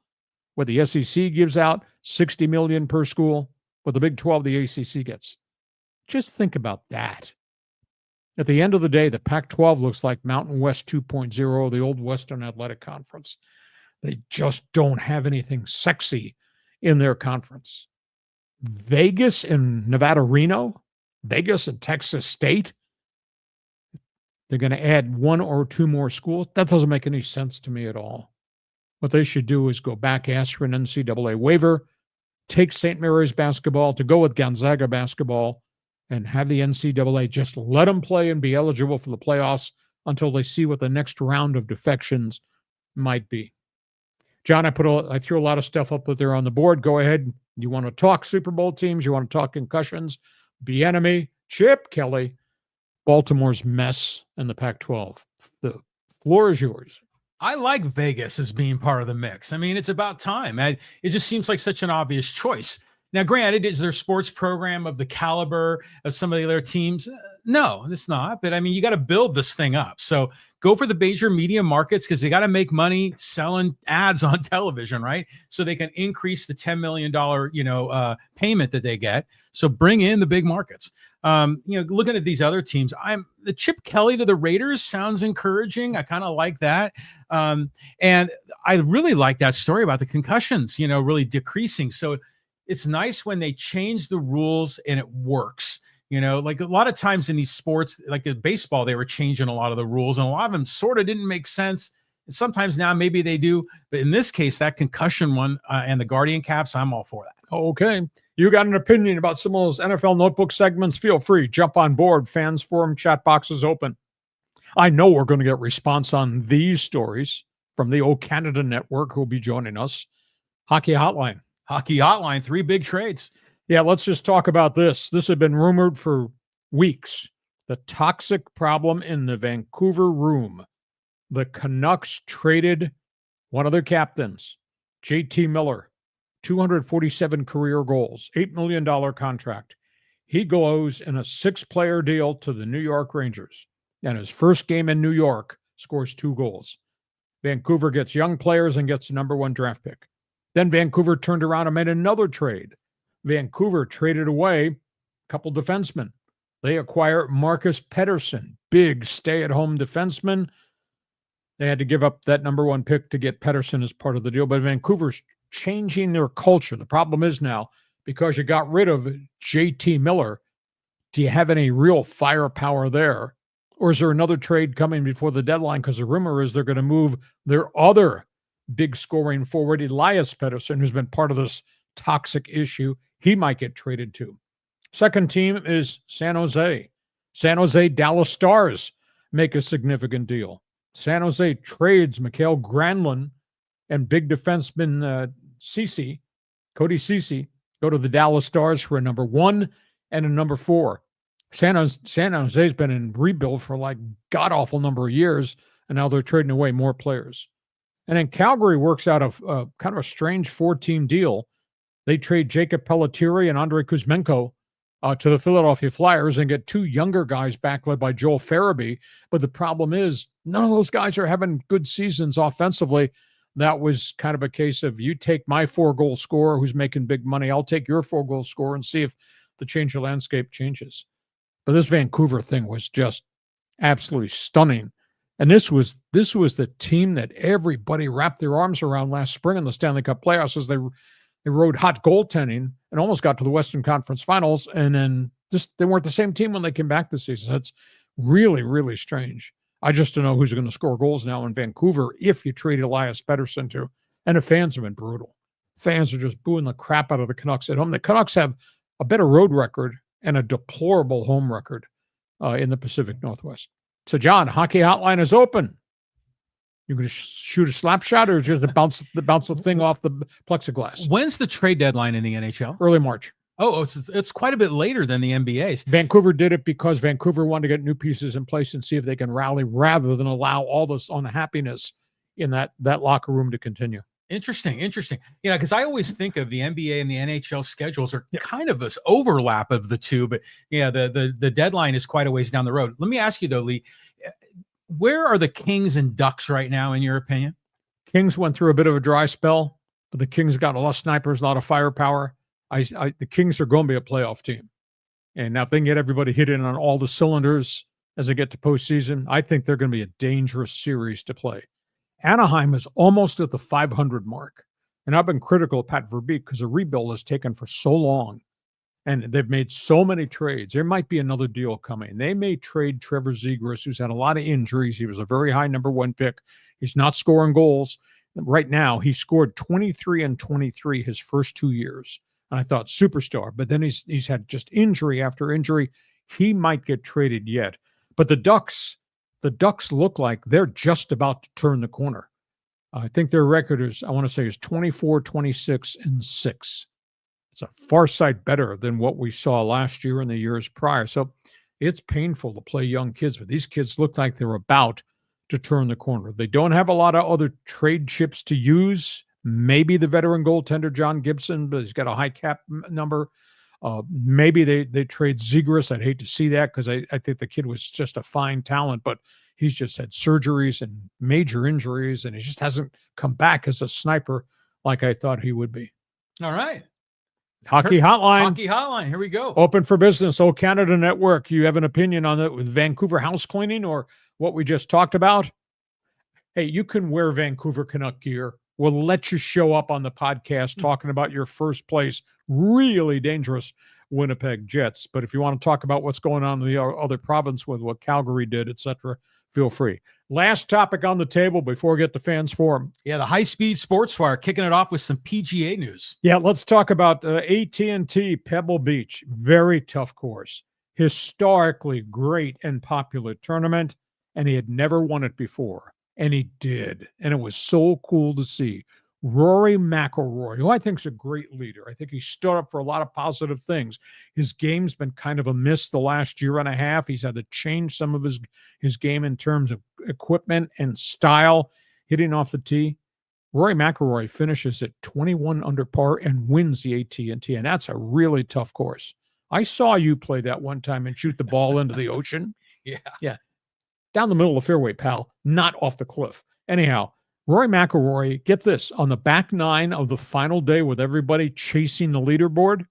What the SEC gives out, $60 million per school. What the Big 12, the ACC gets. Just think about that. At the end of the day, the Pac-12 looks like Mountain West 2.0, the old Western Athletic Conference. They just don't have anything sexy in their conference. Vegas and Nevada, Reno, Vegas and Texas State, they're going to add one or two more schools. That doesn't make any sense to me at all. What they should do is go back, ask for an NCAA waiver, take St. Mary's basketball to go with Gonzaga basketball, and have the NCAA just let them play and be eligible for the playoffs until they see what the next round of defections might be. John, I threw a lot of stuff up there on the board. Go ahead. You want to talk Super Bowl teams? You want to talk concussions? Bieniemy, Chip Kelly, Baltimore's mess, and the Pac-12. The floor is yours. I like Vegas as being part of the mix. I mean, it's about time. It just seems like such an obvious choice. Now, granted, is their sports program of the caliber of some of the other teams? No, it's not. But I mean, you got to build this thing up. So go for the major media markets because they got to make money selling ads on television, right? So they can increase the $10 million, payment that they get. So bring in the big markets. Looking at these other teams, the Chip Kelly to the Raiders sounds encouraging. I kind of like that. And I really like that story about the concussions, really decreasing. So it's nice when they change the rules and it works. Like a lot of times in these sports, like in baseball, they were changing a lot of the rules and a lot of them sort of didn't make sense. And sometimes now maybe they do. But in this case, that concussion one and the Guardian caps, I'm all for that. Okay. You got an opinion about some of those NFL Notebook segments? Feel free. Jump on board. Fans Forum chat box is open. I know we're going to get response on these stories from the O Canada Network who will be joining us. Hockey Hotline. Hockey Hotline, 3 big trades. Yeah, let's just talk about this. This had been rumored for weeks. The toxic problem in the Vancouver room. The Canucks traded one of their captains, JT Miller, 247 career goals, $8 million contract. He goes in a 6-player deal to the New York Rangers. And his first game in New York scores 2 goals. Vancouver gets young players and gets the number 1 draft pick. Then Vancouver turned around and made another trade. Vancouver traded away a couple defensemen. They acquire Marcus Pettersson, big stay-at-home defenseman. They had to give up that number 1 pick to get Pettersson as part of the deal, but Vancouver's changing their culture. The problem is now, because you got rid of JT Miller, do you have any real firepower there? Or is there another trade coming before the deadline? Because the rumor is they're going to move their other big scoring forward, Elias Pettersson, who's been part of this toxic issue. He might get traded too. Second team is San Jose. San Jose Dallas Stars make a significant deal. San Jose trades Mikael Granlund and big defenseman Cody Ceci, go to the Dallas Stars for a number 1 and a number 4. San Jose's been in rebuild for like god-awful number of years, and now they're trading away more players. And then Calgary works out of kind of a strange 4-team deal. They trade Jacob Pelletier and Andrei Kuzmenko to the Philadelphia Flyers and get 2 younger guys back led by Joel Farabee. But the problem is none of those guys are having good seasons offensively. That was kind of a case of you take my 4-goal scorer who's making big money. I'll take your 4-goal scorer and see if the change of landscape changes. But this Vancouver thing was just absolutely stunning. And this was the team that everybody wrapped their arms around last spring in the Stanley Cup playoffs as they rode hot goaltending and almost got to the Western Conference Finals. And then they weren't the same team when they came back this season. That's really, really strange. I just don't know who's going to score goals now in Vancouver if you trade Elias Pettersson to. And the fans have been brutal. Fans are just booing the crap out of the Canucks at home. The Canucks have a better road record and a deplorable home record in the Pacific Northwest. So, John, Hockey Hotline is open. You going to shoot a slap shot or just bounce the thing off the plexiglass? When's the trade deadline in the NHL? Early March. Oh, it's quite a bit later than the NBA's. Vancouver did it because Vancouver wanted to get new pieces in place and see if they can rally rather than allow all this unhappiness in that locker room to continue. Interesting. You know, because I always think of the NBA and the NHL schedules are kind of this overlap of the two, but yeah, the deadline is quite a ways down the road. Let me ask you though, Lee, where are the Kings and Ducks right now, in your opinion? Kings went through a bit of a dry spell, but the Kings got a lot of snipers, a lot of firepower. The Kings are going to be a playoff team. And now if they can get everybody hitting on all the cylinders as they get to postseason, I think they're going to be a dangerous series to play. Anaheim is almost at the 500 mark. And I've been critical of Pat Verbeek because the rebuild has taken for so long. And they've made so many trades. There might be another deal coming. They may trade Trevor Zegras, who's had a lot of injuries. He was a very high number 1 pick. He's not scoring goals. Right now, he scored 23 and 23 his first 2 years. And I thought superstar, but then he's had just injury after injury. He might get traded yet. But the Ducks look like they're just about to turn the corner. I think their record is, I want to say, is 24, 26, and 6. It's a far sight better than what we saw last year and the years prior. So it's painful to play young kids, but these kids look like they're about to turn the corner. They don't have a lot of other trade chips to use. Maybe the veteran goaltender, John Gibson, but he's got a high cap number. Maybe they trade Zegras. I'd hate to see that because I think the kid was just a fine talent, but he's just had surgeries and major injuries, and he just hasn't come back as a sniper like I thought he would be. All right. Hockey Hotline. Hockey Hotline. Here we go. Open for business. O Canada Network. You have an opinion on it with Vancouver house cleaning or what we just talked about? Hey, you can wear Vancouver Canuck gear. We'll let you show up on the podcast talking about your first place, really dangerous Winnipeg Jets. But if you want to talk about what's going on in the other province with what Calgary did, etc., feel free. Last topic on the table before we get to Fans Forum. Yeah, the high-speed sports wire kicking it off with some PGA news. Yeah, let's talk about AT&T Pebble Beach. Very tough course. Historically great and popular tournament, and he had never won it before. And he did. And it was so cool to see. Rory McIlroy, who I think is a great leader. I think he stood up for a lot of positive things. His game's been kind of a miss the last year and a half. He's had to change some of his game in terms of equipment and style, hitting off the tee. Rory McIlroy finishes at 21 under par and wins the AT&T, and that's a really tough course. I saw you play that one time and shoot the ball into the ocean. Yeah. Down the middle of the fairway, pal, not off the cliff. Anyhow, Rory McIlroy, get this, on the back nine of the final day with everybody chasing the leaderboard,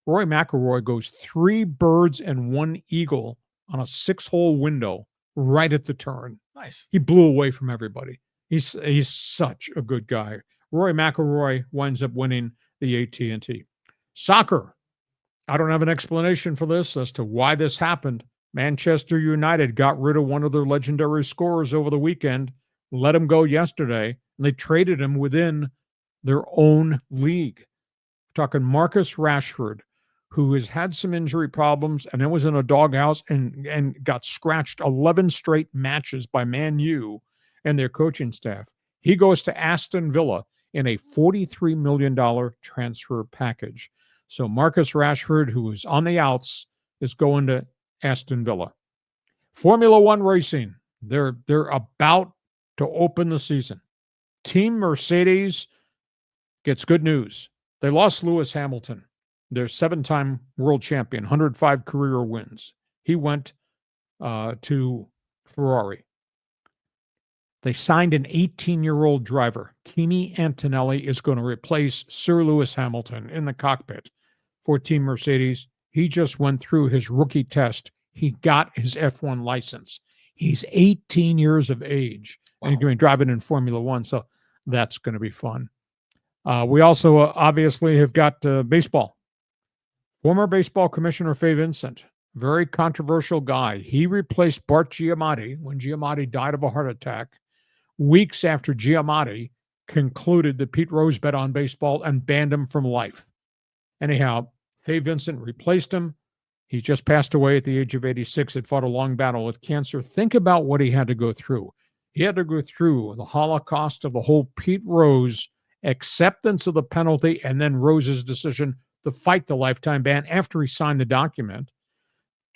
Rory McIlroy goes 3 birds and 1 eagle on a 6-hole window right at the turn. Nice. He blew away from everybody. He's such a good guy. Rory McIlroy winds up winning the AT&T. Soccer. I don't have an explanation for this as to why this happened. Manchester United got rid of one of their legendary scorers over the weekend, let him go yesterday, and they traded him within their own league. We're talking Marcus Rashford, who has had some injury problems and then was in a doghouse and got scratched 11 straight matches by Man U and their coaching staff. He goes to Aston Villa in a $43 million transfer package. So Marcus Rashford, who is on the outs, is going to Aston Villa. Formula One racing. They're about to open the season. Team Mercedes gets good news. They lost Lewis Hamilton, their 7-time world champion, 105 career wins. He went to Ferrari. They signed an 18-year-old driver. Kimi Antonelli is going to replace Sir Lewis Hamilton in the cockpit for Team Mercedes. He just went through his rookie test. He got his F1 license. He's 18 years of age. Wow. And he's going to be driving in Formula One, so that's going to be fun. We also obviously have got baseball. Former baseball commissioner Fay Vincent, very controversial guy. He replaced Bart Giamatti when Giamatti died of a heart attack, weeks after Giamatti concluded that Pete Rose bet on baseball and banned him from life. Anyhow, Fay Vincent replaced him. He just passed away at the age of 86. Had fought a long battle with cancer. Think about what he had to go through. He had to go through the Holocaust of the whole Pete Rose acceptance of the penalty and then Rose's decision to fight the lifetime ban, after he signed the document,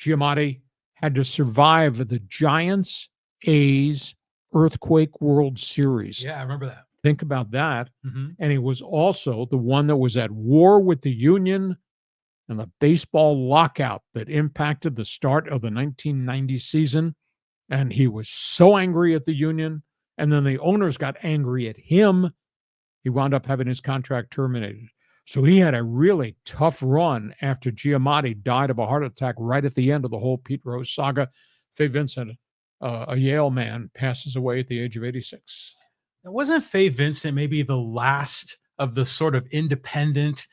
Giamatti had to survive the Giants A's Earthquake World Series. Yeah, I remember that. Think about that. Mm-hmm. And he was also the one that was at war with the union and the baseball lockout that impacted the start of the 1990 season. And he was so angry at the union. And then the owners got angry at him. He wound up having his contract terminated. So he had a really tough run after Giamatti died of a heart attack right at the end of the whole Pete Rose saga. Fay Vincent, a Yale man, passes away at the age of 86. Wasn't Fay Vincent maybe the last of the sort of independent,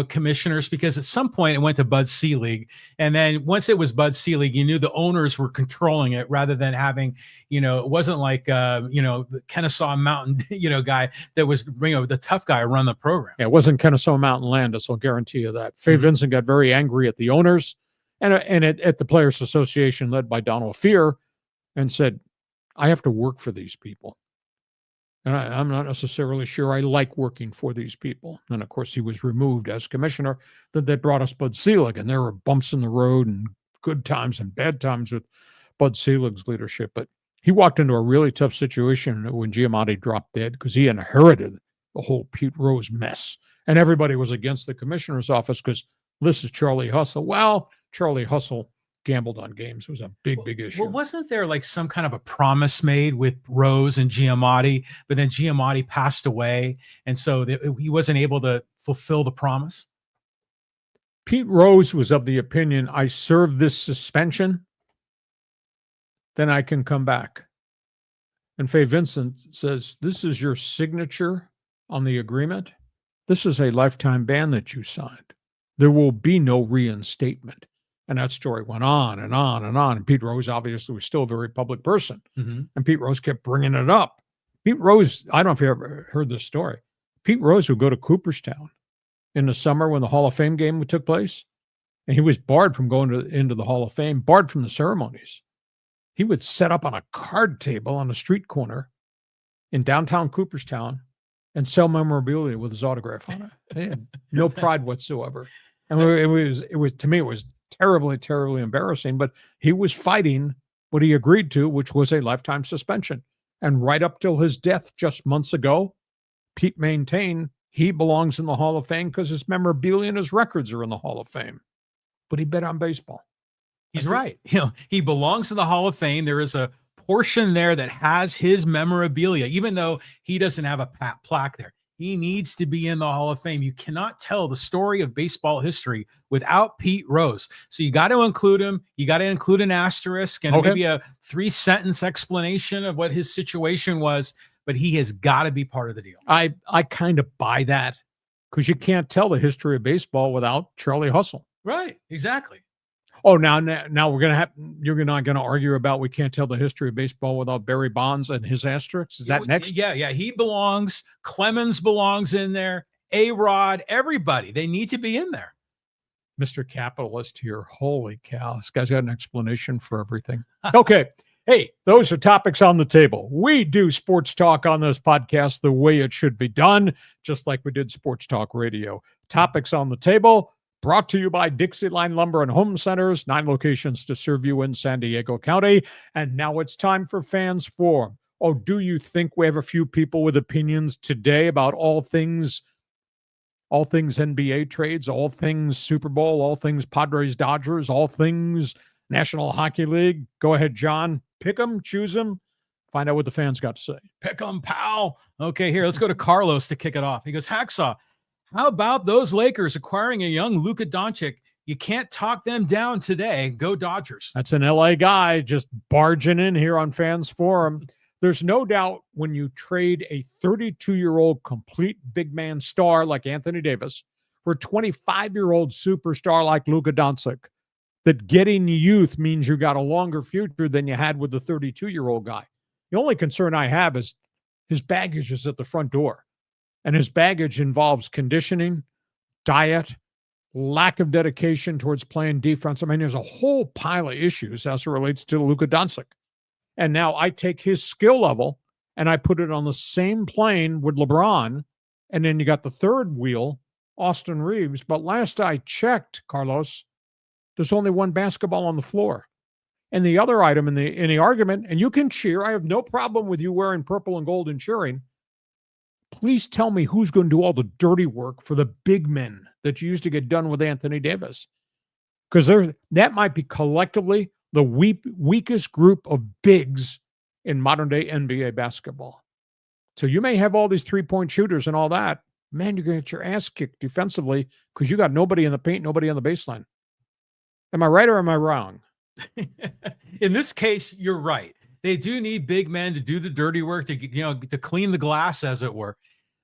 commissioners? Because at some point it went to Bud Selig. And then once it was Bud Selig, you knew the owners were controlling it rather than having, it wasn't like, the Kennesaw Mountain, guy that was, the tough guy run the program. Yeah, it wasn't Kennesaw Mountain Landis, I'll guarantee you that. Fay Vincent got very angry at the owners and at the Players Association led by Donald Fear and said, I have to work for these people. And I'm not necessarily sure I like working for these people. And of course, he was removed as commissioner. That brought us Bud Selig. And there were bumps in the road and good times and bad times with Bud Selig's leadership. But he walked into a really tough situation when Giamatti dropped dead because he inherited the whole Pete Rose mess. And everybody was against the commissioner's office because this is Charlie Hustle. Well, Charlie Hustle gambled on games. It was a big issue. Well, wasn't there like some kind of a promise made with Rose and Giamatti, but then Giamatti passed away, and so he wasn't able to fulfill the promise? Pete Rose was of the opinion, I serve this suspension, then I can come back. And Fay Vincent says, this is your signature on the agreement. This is a lifetime ban that you signed. There will be no reinstatement. And that story went on and on and on. And Pete Rose obviously was still a very public person. Mm-hmm. And Pete Rose kept bringing it up. Pete Rose, I don't know if you ever heard this story. Pete Rose would go to Cooperstown in the summer when the Hall of Fame game took place. And he was barred from going into the Hall of Fame, barred from the ceremonies. He would set up on a card table on a street corner in downtown Cooperstown and sell memorabilia with his autograph on it. He had no pride whatsoever. And it was to me, it was terribly embarrassing, but he was fighting what he agreed to, which was a lifetime suspension. And right up till his death just months ago, Pete maintained he belongs in the Hall of Fame because his memorabilia and his records are in the Hall of Fame. But he bet on baseball. He's right. He belongs in the Hall of Fame. There is a portion there that has his memorabilia, even though he doesn't have a plaque there. He needs to be in the Hall of Fame. You cannot tell the story of baseball history without Pete Rose. So you got to include him. You got to include an asterisk and maybe a 3-sentence explanation of what his situation was, but he has got to be part of the deal. I kind of buy that because you can't tell the history of baseball without Charlie Hustle. Right, exactly. Oh, now you're not going to argue about we can't tell the history of baseball without Barry Bonds and his asterisks. Is that next? Yeah. He belongs. Clemens belongs in there. A-Rod, everybody. They need to be in there. Mr. Capitalist here. Holy cow. This guy's got an explanation for everything. Okay. Hey, those are topics on the table. We do sports talk on this podcast the way it should be done, just like we did sports talk radio. Topics on the table. Brought to you by DIXIELINE Lumber and Home Centers, 9 locations to serve you in San Diego County. And now it's time for Fans Forum. Oh, do you think we have a few people with opinions today about all things NBA trades, all things Super Bowl, all things Padres, Dodgers, all things National Hockey League? Go ahead, John. Pick them, choose them. Find out what the fans got to say. Pick them, pal. Okay, here, let's go to Carlos to kick it off. He goes, Hacksaw, how about those Lakers acquiring a young Luka Doncic? You can't talk them down today. Go Dodgers. That's an LA guy just barging in here on Fans Forum. There's no doubt when you trade a 32-year-old complete big man star like Anthony Davis for a 25-year-old superstar like Luka Doncic, that getting youth means you got a longer future than you had with the 32-year-old guy. The only concern I have is his baggage is at the front door. And his baggage involves conditioning, diet, lack of dedication towards playing defense. I mean, there's a whole pile of issues as it relates to Luka Doncic. And now I take his skill level and I put it on the same plane with LeBron. And then you got the third wheel Austin Reeves, but last I checked, Carlos, there's only one basketball on the floor. And the other item in the argument, and you can cheer, I have no problem with you wearing purple and gold and cheering. Please tell me who's going to do all the dirty work for the big men that you used to get done with Anthony Davis. Because that might be collectively the weakest group of bigs in modern-day NBA basketball. So you may have all these three-point shooters and all that. Man, you're going to get your ass kicked defensively because you got nobody in the paint, nobody on the baseline. Am I right or am I wrong? In this case, you're right. They do need big men to do the dirty work, to clean the glass, as it were.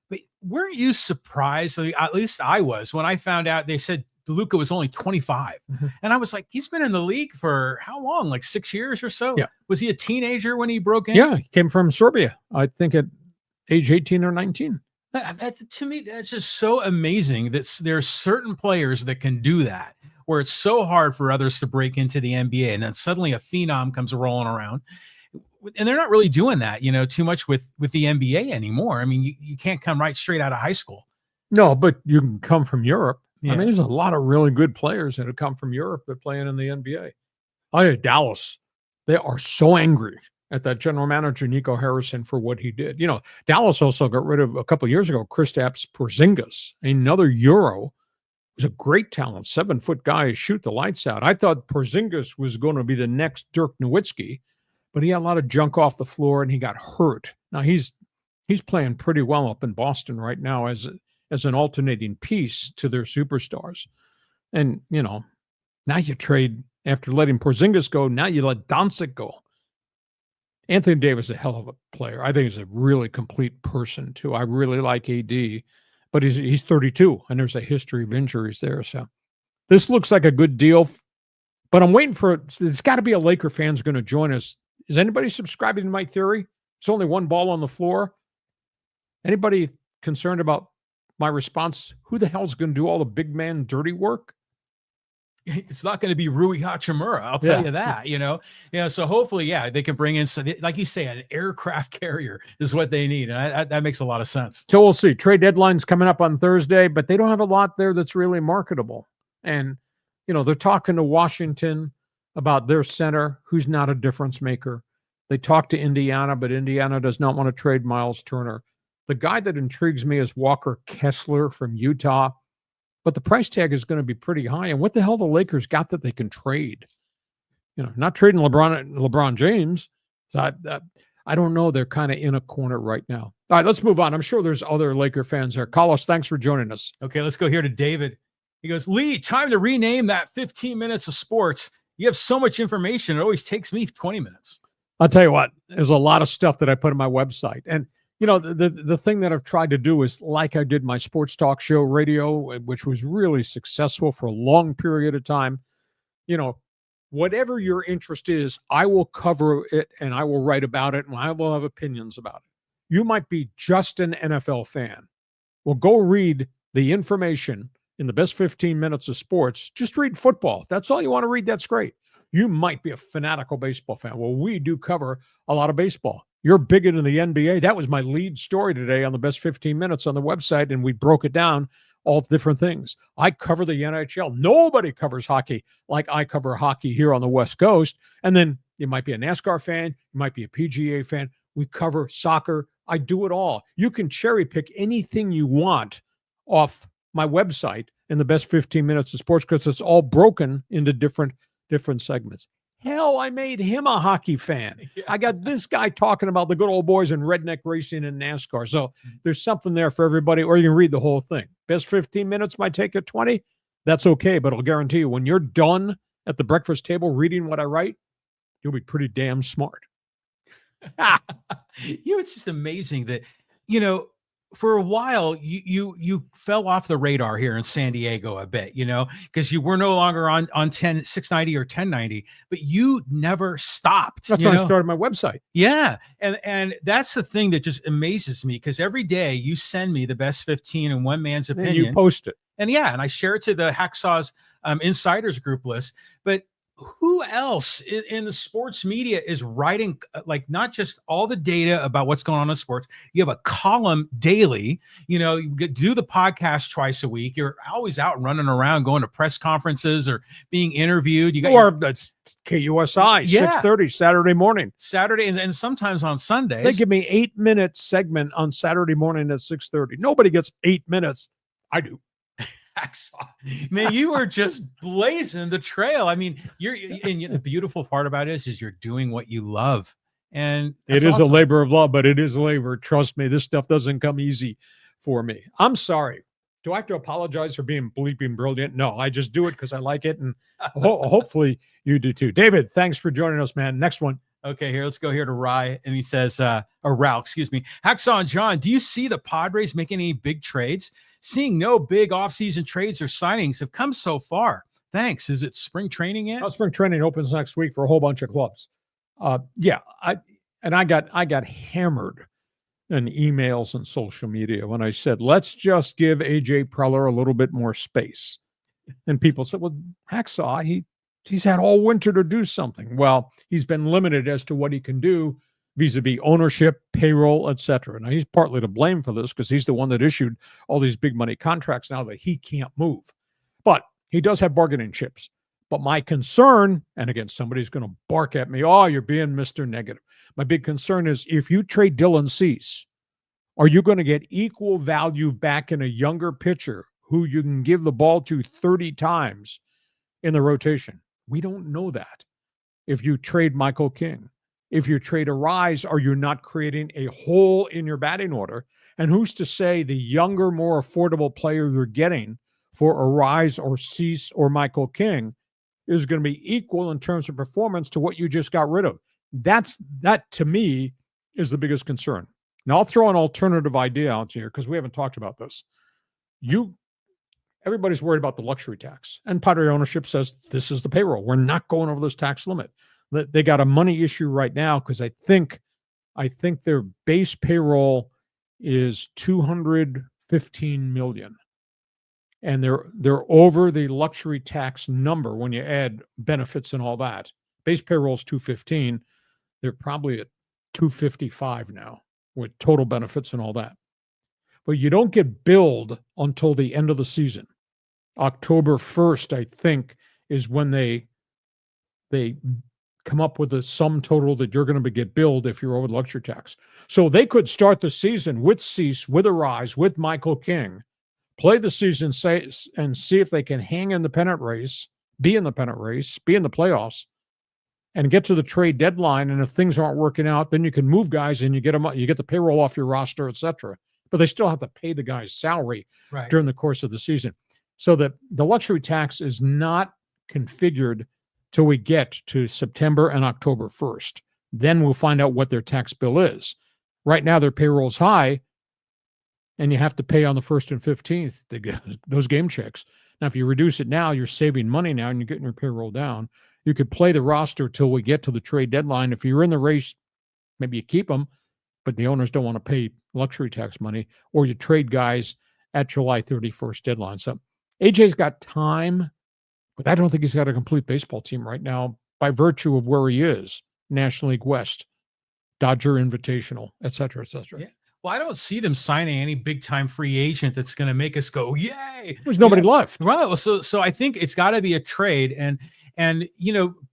But weren't you surprised? At least I was when I found out they said Luka was only 25. Mm-hmm. And I was like, he's been in the league for how long? Like 6 years or so? Yeah. Was he a teenager when he broke in? Yeah, he came from Serbia, I think at age 18 or 19. To me, that's just so amazing that there are certain players that can do that, where it's so hard for others to break into the NBA. And then suddenly a phenom comes rolling around. And they're not really doing that, too much with the NBA anymore. I mean, you can't come right straight out of high school. No, but you can come from Europe. Yeah. I mean, there's a lot of really good players that have come from Europe that playing in the NBA. Dallas, they are so angry at that general manager, Nico Harrison, for what he did. Dallas also got rid of, a couple of years ago, Kristaps Porzingis, another Euro. He was a great talent, 7-foot guy, shoot the lights out. I thought Porzingis was going to be the next Dirk Nowitzki, but he had a lot of junk off the floor and he got hurt. Now he's playing pretty well up in Boston right now as an alternating piece to their superstars. And, now you trade after letting Porzingis go. Now you let DONCIC go. Anthony Davis is a hell of a player. I think he's a really complete person too. I really like AD, but he's 32 and there's a history of injuries there. So this looks like a good deal, but I'm waiting for it. There's got to be a Laker fans going to join us. Is anybody subscribing to my theory? It's only one ball on the floor. Anybody concerned about my response? Who the hell's going to do all the big man dirty work? It's not going to be Rui Hachimura. I'll tell you that, so hopefully, they can bring in, like you say, an aircraft carrier is what they need. And that makes a lot of sense. So we'll see. Trade deadline's coming up on Thursday, but they don't have a lot there that's really marketable. And, they're talking to Washington about their center, who's not a difference maker. They talked to Indiana, but Indiana does not want to trade Miles Turner. The guy that intrigues me is Walker Kessler from Utah. But the price tag is going to be pretty high. And what the hell the Lakers got that they can trade? Not trading LeBron James. So I don't know. They're kind of in a corner right now. All right, let's move on. I'm sure there's other Laker fans there. Carlos, thanks for joining us. Okay, let's go here to David. He goes, Lee, time to rename that 15 minutes of sports. You have so much information. It always takes me 20 minutes. I'll tell you what, there's a lot of stuff that I put on my website. And the thing that I've tried to do is, like I did my sports talk show radio, which was really successful for a long period of time. Whatever your interest is, I will cover it and I will write about it and I will have opinions about it. You might be just an NFL fan. Well, go read the information in the best 15 minutes of sports. Just read football. If that's all you want to read, that's great. You might be a fanatical baseball fan. Well, we do cover a lot of baseball. You're big into the NBA. That was my lead story today on the best 15 minutes on the website, and we broke it down, all different things. I cover the NHL. Nobody covers hockey like I cover hockey here on the West Coast. And then you might be a NASCAR fan. You might be a PGA fan. We cover soccer. I do it all. You can cherry pick anything you want off my website in the best 15 minutes of sports because it's all broken into different segments. Hell, I made him a hockey fan. Yeah. I got this guy talking about the good old boys in redneck racing and NASCAR. So there's something there for everybody, or you can read the whole thing. Best 15 minutes might take you 20. That's okay, but I'll guarantee you when you're done at the breakfast table reading what I write, you'll be pretty damn smart. It's just amazing that, for a while, you fell off the radar here in San Diego a bit, because you were no longer on 690 or 1090, but you never stopped. That's when I started my website. Yeah. And that's the thing that just amazes me, because every day you send me the best 15 in one man's opinion. And you post it. And I share it to the Hacksaw's Insiders group list. But who else in the sports media is writing, like, not just all the data about what's going on in sports? You have a column daily, you do the podcast twice a week. You're always out running around, going to press conferences or being interviewed. That's KUSI, Yeah. 6:30 Saturday morning. And sometimes on Sundays. They give me 8-minute segment on Saturday morning at 6:30. Nobody gets 8 minutes. I do. Man, you were just blazing the trail. I mean, the beautiful part about it is you're doing what you love. And it is awesome. A labor of love, but it is labor. Trust me, this stuff doesn't come easy for me. I'm sorry. Do I have to apologize for being bleeping brilliant? No, I just do it because I like it. And hopefully you do too. David, thanks for joining us, man. Next one. Okay, here, let's go here to Rye. And he says, or Rao, excuse me. Hacksaw and John, do you see the Padres making any big trades? Seeing no big offseason trades or signings have come so far. Thanks. Is it spring training yet? Spring training opens next week for a whole bunch of clubs. Yeah, I got hammered in emails and social media when I said, let's just give AJ Preller a little bit more space. And people said, well, Hacksaw, he's had all winter to do something. Well, he's been limited as to what he can do vis-a-vis ownership, payroll, etc. Now, he's partly to blame for this because he's the one that issued all these big money contracts now that he can't move. But he does have bargaining chips. But my concern, and again, somebody's going to bark at me, oh, you're being Mr. Negative. My big concern is if you trade Dylan Cease, are you going to get equal value back in a younger pitcher who you can give the ball to 30 times in the rotation? We don't know that. If you trade Michael King, if you trade Arise, are you not creating a hole in your batting order? And who's to say the younger, more affordable player you're getting for Arise or Cease or Michael King is going to be equal in terms of performance to what you just got rid of? That to me is the biggest concern. Now I'll throw an alternative idea out here because we haven't talked about this. Everybody's worried about the luxury tax, and Padre ownership says this is the payroll. We're not going over this tax limit. They got a money issue right now because I think their base payroll is $215 million, and they're over the luxury tax number when you add benefits and all that. Base payroll is 215. They're probably at 255 now with total benefits and all that. But you don't get billed until the end of the season. October 1st, I think, is when they come up with a sum total that you're going to get billed if you're over the luxury tax. So they could start the season with Cease, with Arise, with Michael King, play the season and see if they can hang in the pennant race, be in the pennant race, be in the playoffs, and get to the trade deadline. And if things aren't working out, then you can move guys and you get the payroll off your roster, etc. But they still have to pay the guy's salary during the course of the season. So that the luxury tax is not configured till we get to September and October 1st. Then we'll find out what their tax bill is. Right now, their payroll is high, and you have to pay on the 1st and 15th to get those game checks. Now, if you reduce it now, you're saving money now, and you're getting your payroll down. You could play the roster till we get to the trade deadline. If you're in the race, maybe you keep them, but the owners don't want to pay luxury tax money, or you trade guys at July 31st deadline. So AJ's got time, but I don't think he's got a complete baseball team right now by virtue of where he is. National League West, Dodger Invitational, et cetera, et cetera. Yeah. Well, I don't see them signing any big-time free agent that's going to make us go, yay! There's nobody left. Right. Well, so I think it's got to be a trade. And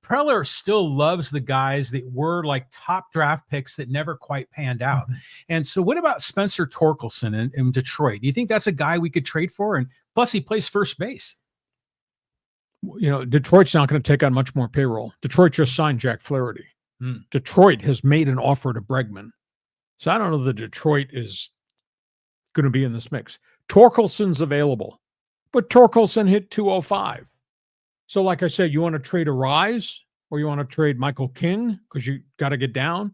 Preller still loves the guys that were like top draft picks that never quite panned out. Mm-hmm. And so what about Spencer Torkelson in Detroit? Do you think that's a guy we could trade for? And plus he plays first base. Detroit's not going to take on much more payroll. Detroit just signed Jack Flaherty. Detroit has made an offer to Bregman. So I don't know that Detroit is going to be in this mix. Torkelson's available, but Torkelson hit 205. So like I said, you want to trade Arise or you want to trade Michael King because you got to get down.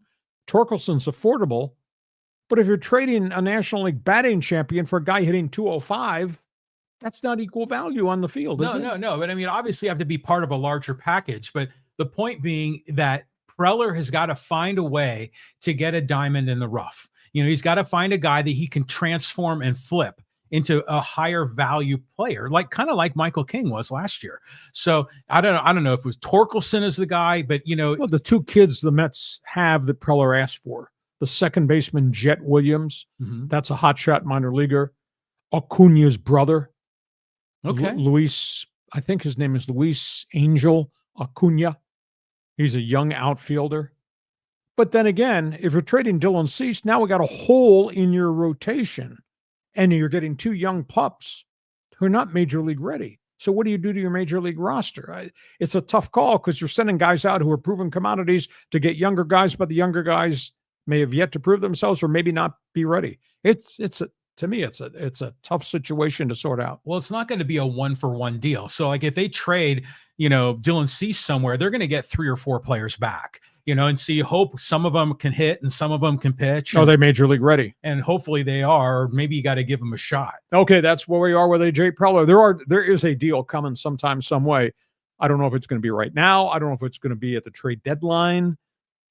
Torkelson's affordable, but if you're trading a National League batting champion for a guy hitting 205, that's not equal value on the field, is it? No. But I mean, obviously you have to be part of a larger package. But the point being that Preller has got to find a way to get a diamond in the rough. He's got to find a guy that he can transform and flip into a higher value player, like kind of like Michael King was last year. So I don't know if it was Torkelson as the guy, but well, the two kids the Mets have that Preller asked for, the second baseman Jet Williams, that's a hotshot minor leaguer. Acuna's brother, Luis, I think his name is Luis Angel Acuna. He's a young outfielder. But then again, if you're trading Dylan Cease, now we got a hole in your rotation, and you're getting two young pups who are not major league ready. So what do you do to your major league roster? It's a tough call because you're sending guys out who are proven commodities to get younger guys, but the younger guys may have yet to prove themselves or maybe not be ready. To me, it's a tough situation to sort out. Well, it's not going to be a 1-for-1 deal. So like if they trade, Dylan Cease somewhere, they're going to get 3 or 4 players back, and so you hope some of them can hit and some of them can pitch. Are they major league ready? And hopefully they are, or maybe you got to give them a shot. Okay. That's where we are with AJ Preller. There is a deal coming sometime, some way. I don't know if it's going to be right now. I don't know if it's going to be at the trade deadline,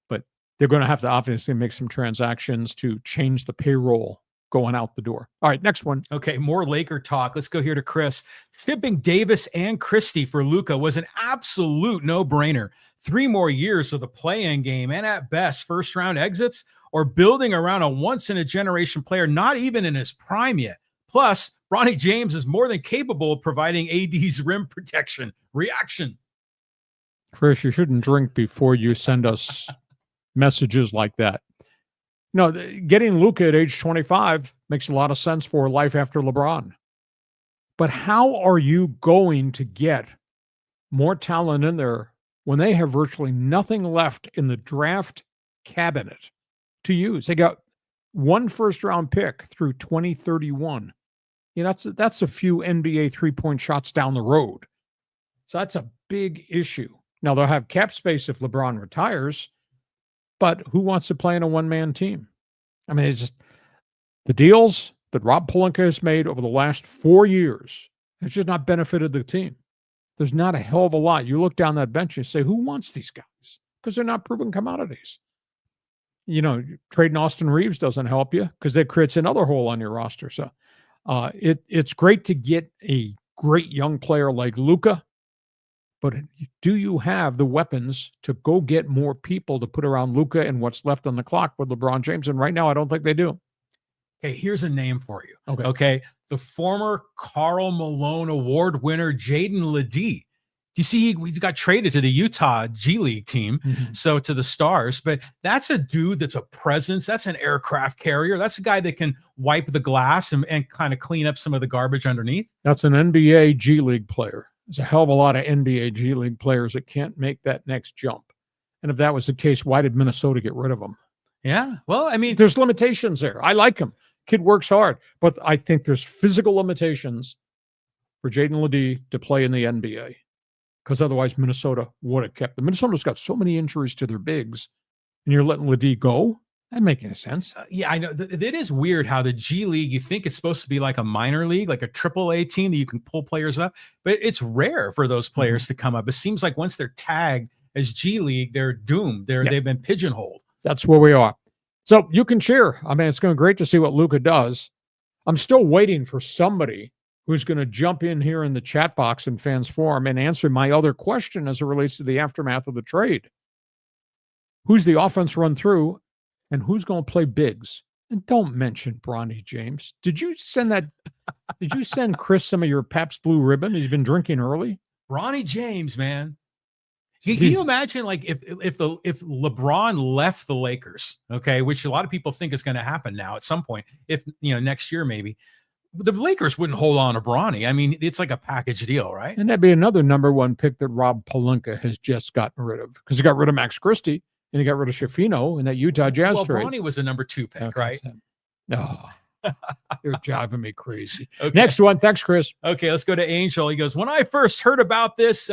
but they're going to have to obviously make some transactions to change the payroll going out the door. All right, next one. Okay, more Laker talk. Let's go here to Chris. Shipping Davis and Christie for Luka was an absolute no-brainer. 3 more years of the play-in game and at best first-round exits, or building around a once-in-a-generation player not even in his prime yet. Plus, Bronny James is more than capable of providing AD's rim protection. Reaction. Chris, you shouldn't drink before you send us messages like that. No, getting Luka at age 25 makes a lot of sense for life after LeBron. But how are you going to get more talent in there when they have virtually nothing left in the draft cabinet to use? They got 1 first-round pick through 2031. That's a few NBA three-point shots down the road. So that's a big issue. Now, they'll have cap space if LeBron retires, but who wants to play in a one-man team? I mean, it's just the deals that Rob Pelinka has made over the last 4 years have just not benefited the team. There's not a hell of a lot. You look down that bench and say, who wants these guys? Because they're not proven commodities. Trading Austin Reeves doesn't help you because that creates another hole on your roster. So it's great to get a great young player like Luka, but do you have the weapons to go get more people to put around Luka and what's left on the clock with LeBron James? And right now, I don't think they do. Okay, here's a name for you. Okay. The former Karl Malone Award winner, Jaden Ledee. You see, he got traded to the Utah G League team, so to the Stars. But that's a dude that's a presence. That's an aircraft carrier. That's a guy that can wipe the glass and kind of clean up some of the garbage underneath. That's an NBA G League player. There's a hell of a lot of NBA G League players that can't make that next jump. And if that was the case, why did Minnesota get rid of him? Yeah, well, I mean, there's limitations there. I like him. Kid works hard. But I think there's physical limitations for Jaden Ledee to play in the NBA. Because otherwise Minnesota would have kept them. Minnesota's got so many injuries to their bigs, and you're letting Ledee go? That makes any sense. Yeah, I know. It is weird how the G League, you think it's supposed to be like a minor league, like a AAA team that you can pull players up, but it's rare for those players to come up. It seems like once they're tagged as G League, they're doomed. They've been pigeonholed. That's where we are. So you can cheer. I mean, it's going to be great to see what Luka does. I'm still waiting for somebody who's going to jump in here in the chat box in Fans Forum and answer my other question as it relates to the aftermath of the trade. Who's the offense run through? And who's going to play bigs? And don't mention Bronny James. Did you send Chris some of your Pabst Blue Ribbon? He's been drinking early. Bronny James, man. Can you imagine, like, if LeBron left the Lakers, okay, which a lot of people think is going to happen now at some point, if next year maybe, the Lakers wouldn't hold on to Bronny. I mean, it's like a package deal, right? And that'd be another number 1 pick that Rob Pelinka has just gotten rid of because he got rid of Max Christie. And he got rid of Shafino in that Utah Jazz trade. Bronny was a number 2 pick, right? No, you're driving me crazy. Okay. Next one. Thanks, Chris. Okay, let's go to Angel. He goes, when I first heard about this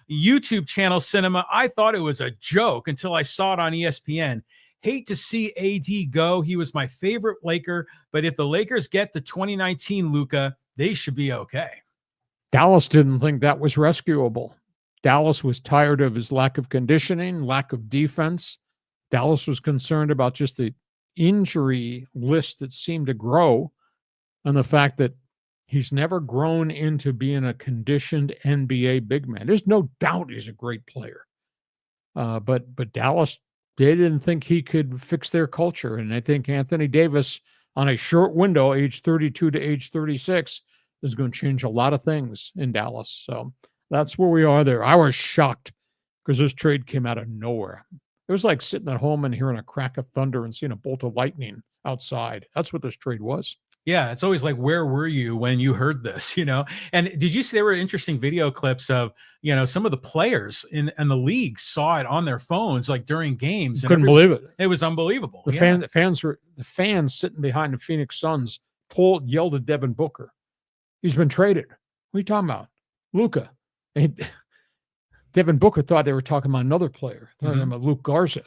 YouTube channel cinema, I thought it was a joke until I saw it on ESPN. Hate to see AD go. He was my favorite Laker, but if the Lakers get the 2019 Luka, they should be okay. Dallas didn't think that was rescuable. Dallas was tired of his lack of conditioning, lack of defense. Dallas was concerned about just the injury list that seemed to grow and the fact that He's never grown into being a conditioned NBA big man. There's no doubt he's a great player. But Dallas, they didn't think he could fix their culture. And I think Anthony Davis, on a short window, age 32 to age 36, is going to change a lot of things in Dallas. So that's where we are there. I was shocked because this trade came out of nowhere. It was like sitting at home and hearing a crack of thunder and seeing a bolt of lightning outside. That's what this trade was. Yeah, it's always like, where were you when you heard this, And did you see there were interesting video clips of, some of the players in the league saw it on their phones, like during games. Couldn't believe it. It was unbelievable. The fans sitting behind the Phoenix Suns yelled at Devin Booker. He's been traded. What are you talking about? Luka. Devin Booker thought they were talking about another player, about Luke Garza,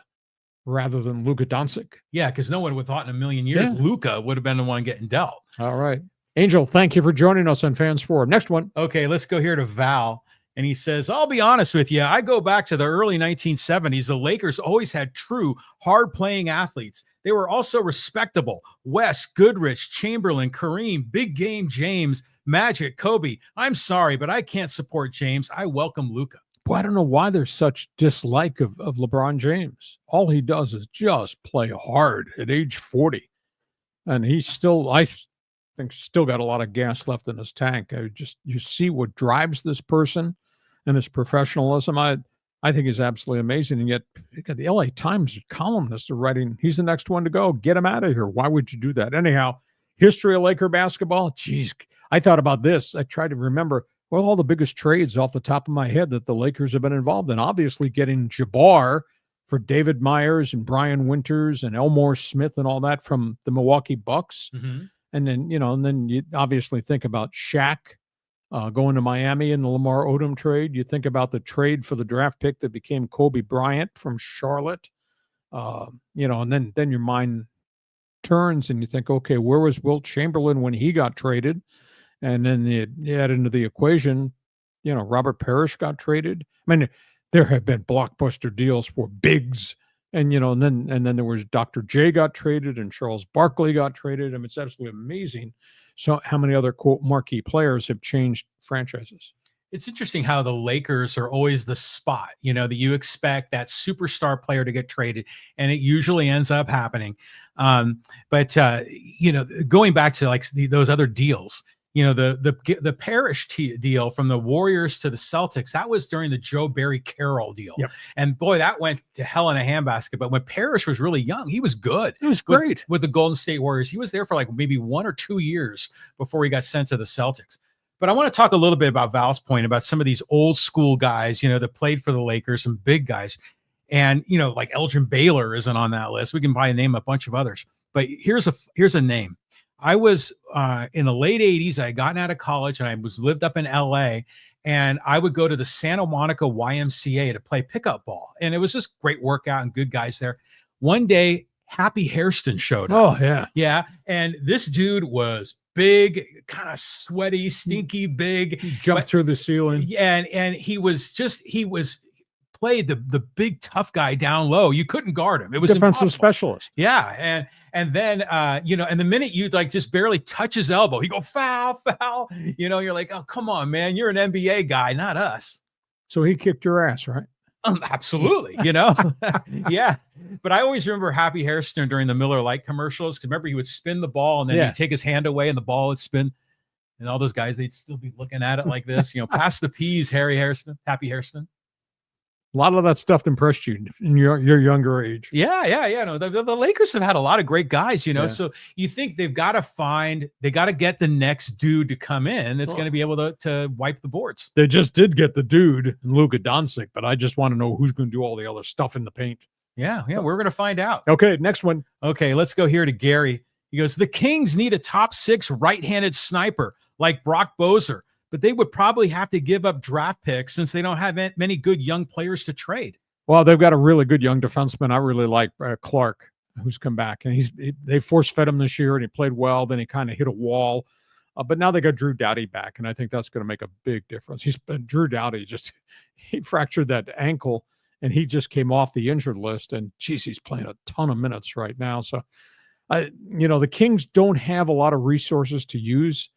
rather than Luka Doncic. Yeah, because no one would have thought in a million years Luka would have been the one getting dealt. All right. Angel, thank you for joining us on Fans Forum. Next one. Okay, let's go here to Val. And he says, I'll be honest with you. I go back to the early 1970s. The Lakers always had true, hard-playing athletes. They were also respectable. West, Goodrich, Chamberlain, Kareem, Big Game James, Magic, Kobe. I'm sorry, but I can't support James. I welcome Luka. Well, I don't know why there's such dislike of LeBron James. All he does is just play hard at age 40. And he's still, I think, still got a lot of gas left in his tank. You see what drives this person and his professionalism. I think is absolutely amazing. And yet, you got the LA Times columnists are writing, he's the next one to go. Get him out of here. Why would you do that? Anyhow, history of Laker basketball. Geez, I thought about this. I tried to remember all the biggest trades off the top of my head that the Lakers have been involved in. Obviously, getting Jabbar for David Myers and Brian Winters and Elmore Smith and all that from the Milwaukee Bucks. Mm-hmm. And then you obviously think about Shaq going to Miami in the Lamar Odom trade. You think about the trade for the draft pick that became Kobe Bryant from Charlotte. And then your mind turns and you think, okay, where was Wilt Chamberlain when he got traded? And then you add into the equation, Robert Parrish got traded. I mean, there have been blockbuster deals for bigs, and then there was Dr. J got traded and Charles Barkley got traded. I mean, it's absolutely amazing. So how many other quote marquee players have changed franchises? It's interesting how the Lakers are always the spot, that you expect that superstar player to get traded, and it usually ends up happening. But going back to like those other deals, the Parrish deal from the Warriors to the Celtics, that was during the Joe Barry Carroll deal. Yep. And boy, that went to hell in a handbasket. But when Parrish was really young, he was good. It was great. With the Golden State Warriors. He was there for like maybe 1 or 2 years before he got sent to the Celtics. But I want to talk a little bit about Val's point about some of these old school guys, that played for the Lakers, some big guys. And, like Elgin Baylor isn't on that list. We can probably name a bunch of others. But here's a name. I was in the late 80s. I had gotten out of college and I lived up in LA, and I would go to the Santa Monica YMCA to play pickup ball. And it was just great workout and good guys there. One day, Happy Hairston showed up. Oh, yeah. Yeah. And this dude was big, kind of sweaty, stinky big. He jumped through the ceiling. Yeah. And he played the big tough guy down low. You couldn't guard him. It was defensive impossible. Specialist. Yeah. And then and the minute you like just barely touch his elbow, he go foul. You're like, oh, come on, man. You're an NBA guy, not us. So he kicked your ass, right? Absolutely. Yeah. But I always remember Happy Hairston during the Miller Lite commercials. Cause remember he would spin the ball and then he'd take his hand away and the ball would spin. And all those guys, they'd still be looking at it like this, pass the peas, Happy Hairston. A lot of that stuff impressed you in your younger age. Yeah. No, the Lakers have had a lot of great guys, So you think they got to get the next dude to come in that's going to be able to wipe the boards. They just did get the dude, Luka Doncic, but I just want to know who's going to do all the other stuff in the paint. Yeah, we're going to find out. Okay, next one. Okay, let's go here to Gary. He goes, the Kings need a top 6 right-handed sniper like Brock Boser, but they would probably have to give up draft picks since they don't have many good young players to trade. Well, they've got a really good young defenseman. I really like Clark, who's come back, and they force-fed him this year, and he played well. Then he kind of hit a wall, but now they got Drew Doughty back, and I think that's going to make a big difference. Drew Doughty he fractured that ankle, and he just came off the injured list, and geez, he's playing a ton of minutes right now. So, the Kings don't have a lot of resources to use.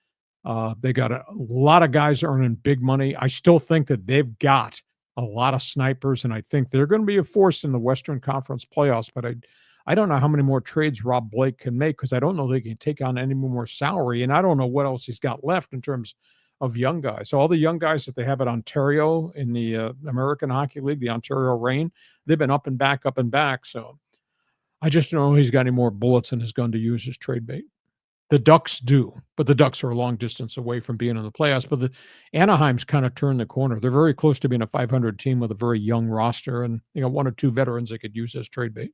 They got a lot of guys earning big money. I still think that they've got a lot of snipers, and I think they're going to be a force in the Western Conference playoffs. But I don't know how many more trades Rob Blake can make, because I don't know they can take on any more salary, and I don't know what else he's got left in terms of young guys. So all the young guys that they have at Ontario in the American Hockey League, the Ontario Reign, they've been up and back, up and back. So I just don't know if he's got any more bullets in his gun to use as trade bait. The Ducks do, but the Ducks are a long distance away from being in the playoffs. But the Anaheim's kind of turned the corner. They're very close to being a 500 team with a very young roster, and one or two veterans they could use as trade bait.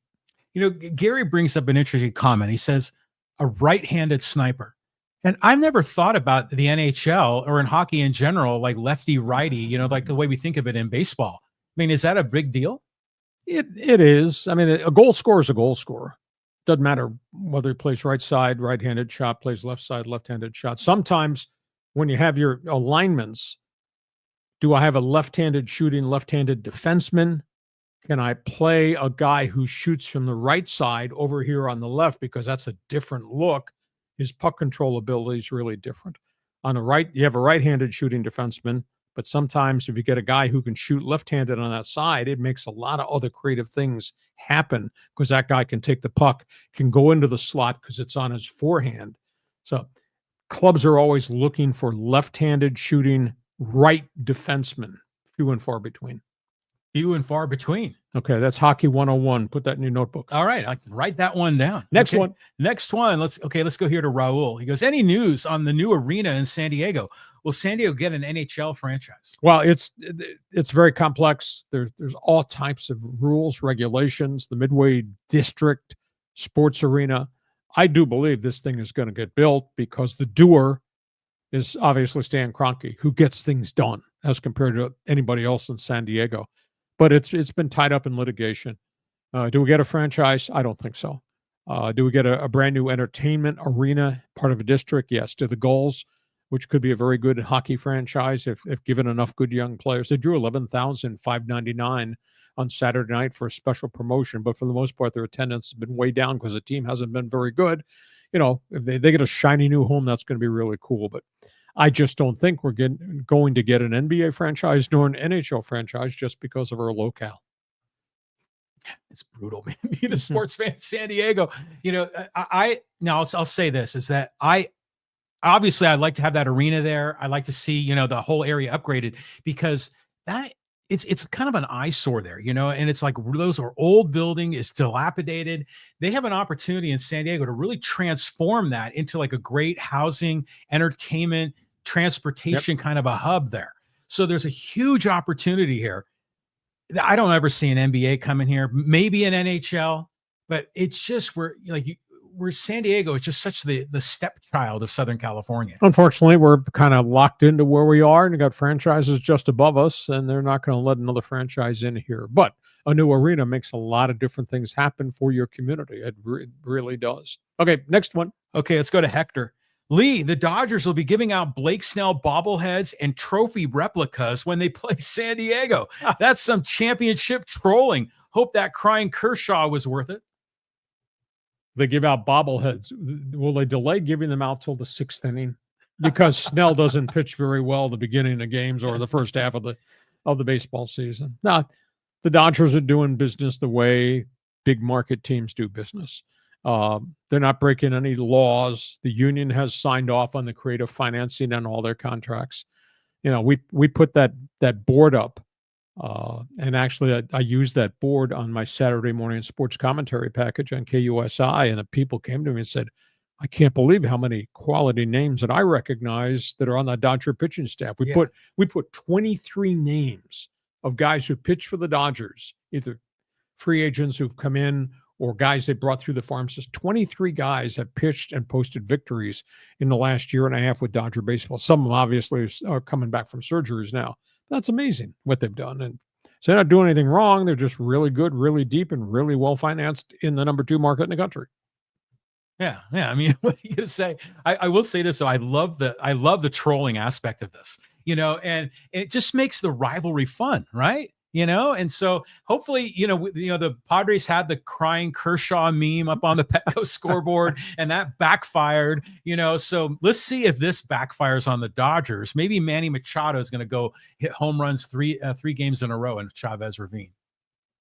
Gary brings up an interesting comment. He says a right-handed sniper. And I've never thought about the NHL or in hockey in general, like lefty righty, like the way we think of it in baseball. I mean, is that a big deal? It is. I mean, a goal scorer is a goal scorer. Doesn't matter whether he plays right side, right-handed shot, plays left side, left-handed shot. Sometimes when you have your alignments, do I have a left-handed shooting, left-handed defenseman? Can I play a guy who shoots from the right side over here on the left, because that's a different look? His puck control ability is really different. On the right, you have a right-handed shooting defenseman, but sometimes if you get a guy who can shoot left-handed on that side, it makes a lot of other creative things happen, because that guy can take the puck, can go into the slot because it's on his forehand. So clubs are always looking for left-handed shooting right defensemen, few and far between. Few and far between. Okay, that's Hockey 101. Put that in your notebook. All right, I can write that one down. Next one. Let's go here to Raul. He goes, any news on the new arena in San Diego? Will San Diego get an NHL franchise? Well, it's very complex. There's all types of rules, regulations, the Midway District Sports Arena. I do believe this thing is going to get built, because the doer is obviously Stan Kroenke, who gets things done as compared to anybody else in San Diego. But it's been tied up in litigation. Do we get a franchise? I don't think so. Do we get a brand new entertainment arena, part of a district? Yes. Do the Gulls, which could be a very good hockey franchise if given enough good young players. They drew 11,599 on Saturday night for a special promotion, but for the most part, their attendance has been way down because the team hasn't been very good. If they get a shiny new home, that's going to be really cool. But I just don't think we're going to get an NBA franchise nor an NHL franchise just because of our locale. It's brutal, man. Being a sports fan in San Diego, I'll say this, is that I'd like to have that arena there. I'd like to see, the whole area upgraded, because that it's kind of an eyesore there, and it's like those are old building, it's dilapidated. They have an opportunity in San Diego to really transform that into like a great housing, entertainment, transportation kind of a hub there. So there's a huge opportunity here. I don't ever see an NBA coming here, maybe an NHL, but it's just we're San Diego is just such the stepchild of Southern California. Unfortunately, we're kind of locked into where we are, and you got franchises just above us, and they're not going to let another franchise in here. But a new arena makes a lot of different things happen for your community. It really does. Okay, next one. Okay, let's go to Hector. Lee, the Dodgers will be giving out Blake Snell bobbleheads and trophy replicas when they play San Diego. That's some championship trolling. Hope that crying Kershaw was worth it. They give out bobbleheads. Will they delay giving them out till the sixth inning? Because Snell doesn't pitch very well at the beginning of games or the first half of the baseball season. Now, the Dodgers are doing business the way big market teams do business. They're not breaking any laws. The union has signed off on the creative financing on all their contracts. We put that board up, and actually I used that board on my Saturday morning sports commentary package on KUSI, and the people came to me and said, I can't believe how many quality names that I recognize that are on the Dodger pitching staff. We put 23 names of guys who pitched for the Dodgers, either free agents who've come in or guys they brought through the farm system. 23 guys have pitched and posted victories in the last year and a half with Dodger baseball. Some of them obviously are coming back from surgeries now. That's amazing what they've done. And so they're not doing anything wrong. They're just really good, really deep, and really well-financed in the number 2 market in the country. Yeah. I mean, what are you going to say? I will say this, though. I love the trolling aspect of this, and it just makes the rivalry fun, right? And so hopefully, the Padres had the crying Kershaw meme up on the Petco scoreboard, and that backfired, so let's see if this backfires on the Dodgers. Maybe Manny Machado is going to go hit home runs three games in a row in Chavez Ravine.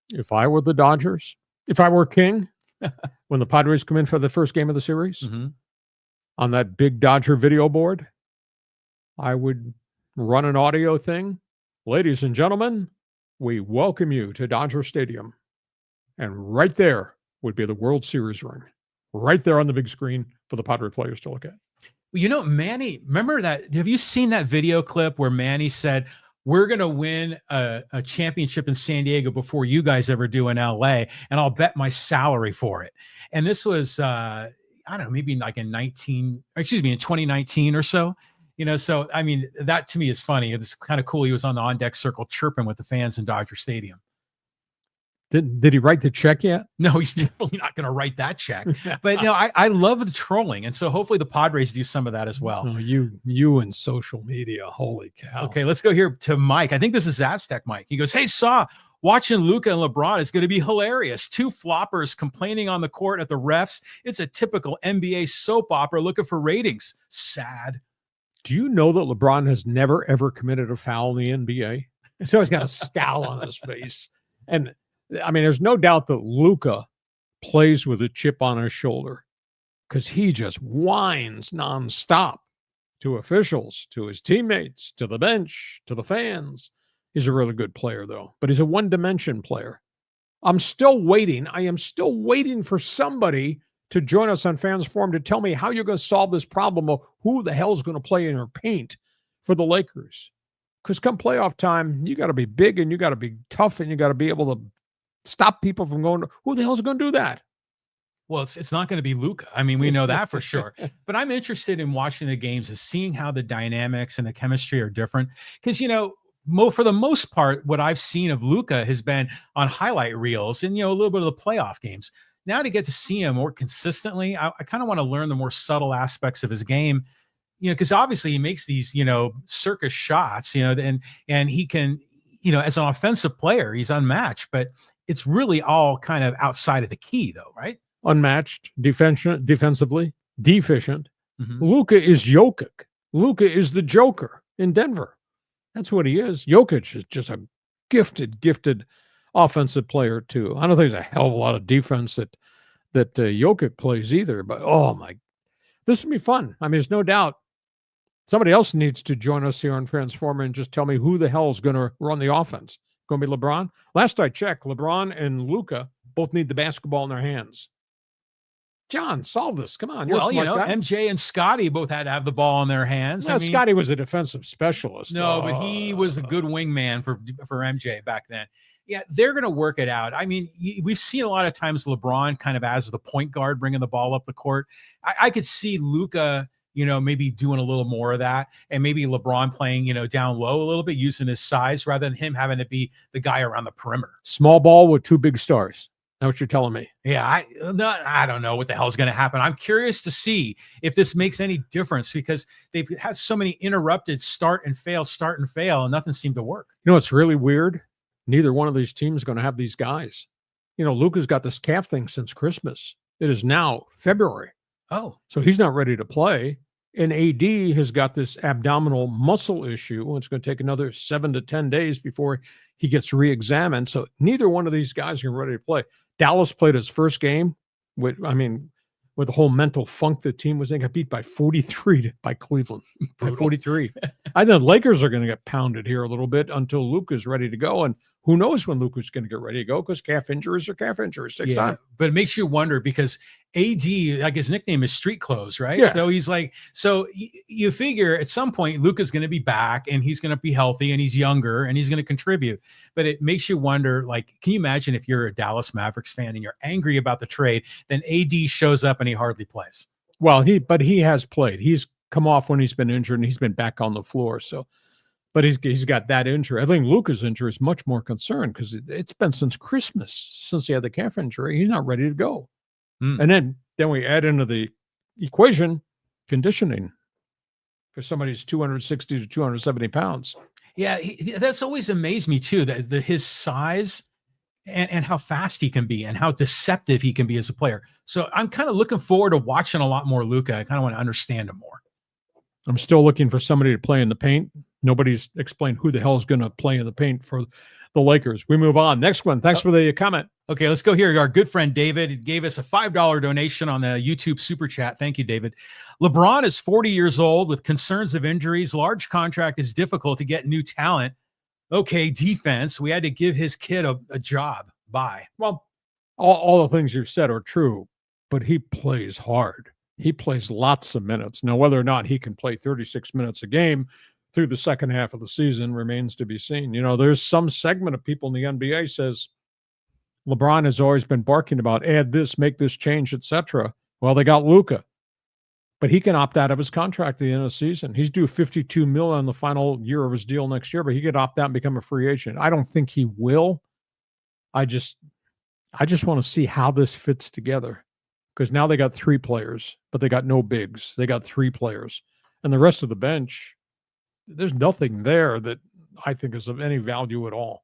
If I were the Dodgers, if I were King, when the Padres come in for the first game of the series, on that big Dodger video board, I would run an audio thing. Ladies and gentlemen, we welcome you to Dodger Stadium. And right there would be the World Series ring, right there on the big screen for the Padre players to look at. Manny, remember that? Have you seen that video clip where Manny said, we're going to win a championship in San Diego before you guys ever do in LA, and I'll bet my salary for it. And this was, I don't know, maybe like in 2019 or so. So, I mean, that to me is funny. It's kind of cool. He was on the on-deck circle chirping with the fans in Dodger Stadium. Did he write the check yet? No, he's definitely not going to write that check. But no, I love the trolling. And so hopefully the Padres do some of that as well. Oh, you and social media. Holy cow. Okay, let's go here to Mike. I think this is Aztec Mike. He goes, hey, watching Luka and LeBron is going to be hilarious. Two floppers complaining on the court at the refs. It's a typical NBA soap opera looking for ratings. Sad. Do you know that LeBron has never, ever committed a foul in the NBA? He's always got a scowl on his face. And, I mean, there's no doubt that Luka plays with a chip on his shoulder because he just whines nonstop to officials, to his teammates, to the bench, to the fans. He's a really good player, though, but he's a one-dimension player. I'm still waiting. I am still waiting for somebody to join us on Fans Forum to tell me how you're going to solve this problem of who the hell is going to play in your paint for the Lakers. Because come playoff time, you got to be big and you got to be tough and you got to be able to stop people from going, who the hell is going to do that? Well, it's not going to be Luka. I mean, we know that for sure. But I'm interested in watching the games and seeing how the dynamics and the chemistry are different. Because, for the most part, what I've seen of Luka has been on highlight reels and, a little bit of the playoff games. Now to get to see him more consistently, I kind of want to learn the more subtle aspects of his game, because obviously he makes these, circus shots, and he can, as an offensive player, he's unmatched, but it's really all kind of outside of the key though, right? Unmatched, defensively, deficient. Luka is Jokic. Luka is the Joker in Denver. That's what he is. Jokic is just a gifted offensive player too. I don't think there's a hell of a lot of defense that Jokic plays either, but this will be fun. I mean, there's no doubt somebody else needs to join us here on Transformer and just tell me who the hell is going to run the offense. Going to be LeBron? Last I checked, LeBron and Luka both need the basketball in their hands. John, solve this. Come on. Well, MJ and Scotty both had to have the ball in their hands. Well, Scotty was a defensive specialist. No, but he was a good wingman for MJ back then. Yeah, they're going to work it out. I mean, we've seen a lot of times LeBron kind of as the point guard bringing the ball up the court. I could see Luka, maybe doing a little more of that, and maybe LeBron playing, down low a little bit, using his size rather than him having to be the guy around the perimeter. Small ball with two big stars. That's what you're telling me. Yeah, I don't know what the hell's going to happen. I'm curious to see if this makes any difference because they've had so many interrupted start and fail, and nothing seemed to work. It's really weird. Neither one of these teams is going to have these guys. Luka's got this calf thing since Christmas. It is now February. Oh. So he's not ready to play. And AD has got this abdominal muscle issue. It's going to take another 7 to 10 days before he gets re-examined. So neither one of these guys are ready to play. Dallas played his first game with the whole mental funk the team was in. Got beat by 43 by Cleveland. By 43. I think the Lakers are going to get pounded here a little bit until Luka's ready to go. And who knows when Luka's going to get ready to go because calf injuries are calf injuries. Takes time. But it makes you wonder because AD, like his nickname is Street Clothes, right? Yeah. So he's like, you figure at some point Luka's going to be back and he's going to be healthy and he's younger and he's going to contribute. But it makes you wonder, like, can you imagine if you're a Dallas Mavericks fan and you're angry about the trade, then AD shows up and he hardly plays. Well, he has played. He's come off when he's been injured and he's been back on the floor. So, but he's got that injury. I think Luka's injury is much more concerned because it's been since Christmas since he had the calf injury. He's not ready to go. And then we add into the equation conditioning for somebody who's 260 to 270 pounds. Yeah, that's always amazed me too, that his size and how fast he can be and how deceptive he can be as a player. So I'm kind of looking forward to watching a lot more Luka. I kind of want to understand him more. I'm still looking for somebody to play in the paint. Nobody's explained who the hell is going to play in the paint for the Lakers. We move on. Next one. Thanks for the comment. Okay, let's go here. Our good friend David gave us a $5 donation on the YouTube super chat. Thank you, David. LeBron is 40 years old with concerns of injuries. Large contract is difficult to get new talent. Okay, defense. We had to give his kid a job. Bye. Well, all the things you've said are true, but he plays hard. He plays lots of minutes. Now, whether or not he can play 36 minutes a game through the second half of the season remains to be seen. You know, there's some segment of people in the NBA says LeBron has always been barking about add this, make this change, etc. Well, they got Luka, but he can opt out of his contract at the end of the season. He's due $52 million on the final year of his deal next year, but he could opt out and become a free agent. I don't think he will. I just want to see how this fits together, because now they got 3 players, but they got no bigs. They got 3 players, and the rest of the bench, there's nothing there that I think is of any value at all.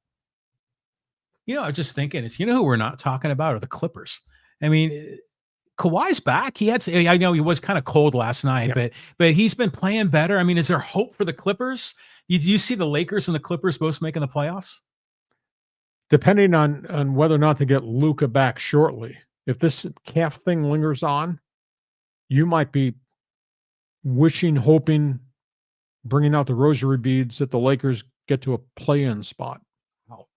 You know, I was just thinking, you know who we're not talking about are the Clippers. I mean, Kawhi's back. I know he was kind of cold last night, but he's been playing better. I mean, is there hope for the Clippers? Do you see the Lakers and the Clippers both making the playoffs? Depending on whether or not they get Luka back shortly. If this calf thing lingers on, you might be wishing, hoping, bringing out the rosary beads that the Lakers get to a play-in spot. Wow.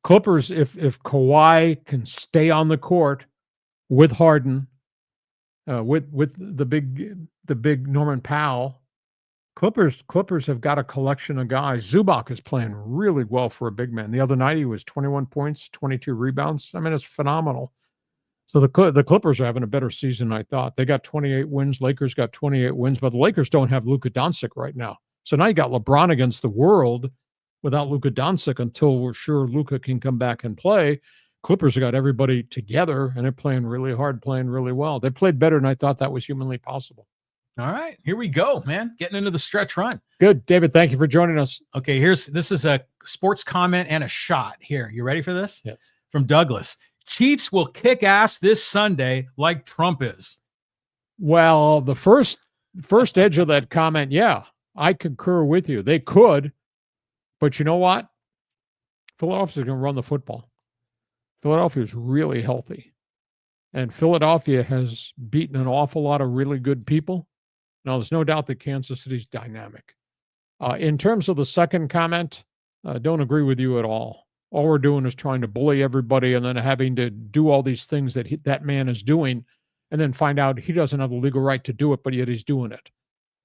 Clippers, if Kawhi can stay on the court with Harden, with the big Norman Powell, Clippers have got a collection of guys. Zubac is playing really well for a big man. The other night he was 21 points, 22 rebounds. I mean, it's phenomenal. So the Clippers are having a better season than I thought. They got 28 wins. Lakers got 28 wins, but the Lakers don't have Luka Doncic right now. So now you got LeBron against the world without Luka Doncic until we're sure Luka can come back and play. Clippers have got everybody together, and they're playing really hard, playing really well. They played better than I thought that was humanly possible. All right, here we go, man. Getting into the stretch run. Good. David, thank you for joining us. Okay, this is a sports comment and a shot here. You ready for this? Yes. From Douglas. Chiefs will kick ass this Sunday like Trump is. Well, the first edge of that comment, yeah, I concur with you. They could, but you know what? Philadelphia's going to run the football. Philadelphia is really healthy. And Philadelphia has beaten an awful lot of really good people. Now, there's no doubt that Kansas City's dynamic. In terms of the second comment, don't agree with you at all. All we're doing is trying to bully everybody and then having to do all these things that that man is doing, and then find out he doesn't have the legal right to do it, but yet he's doing it.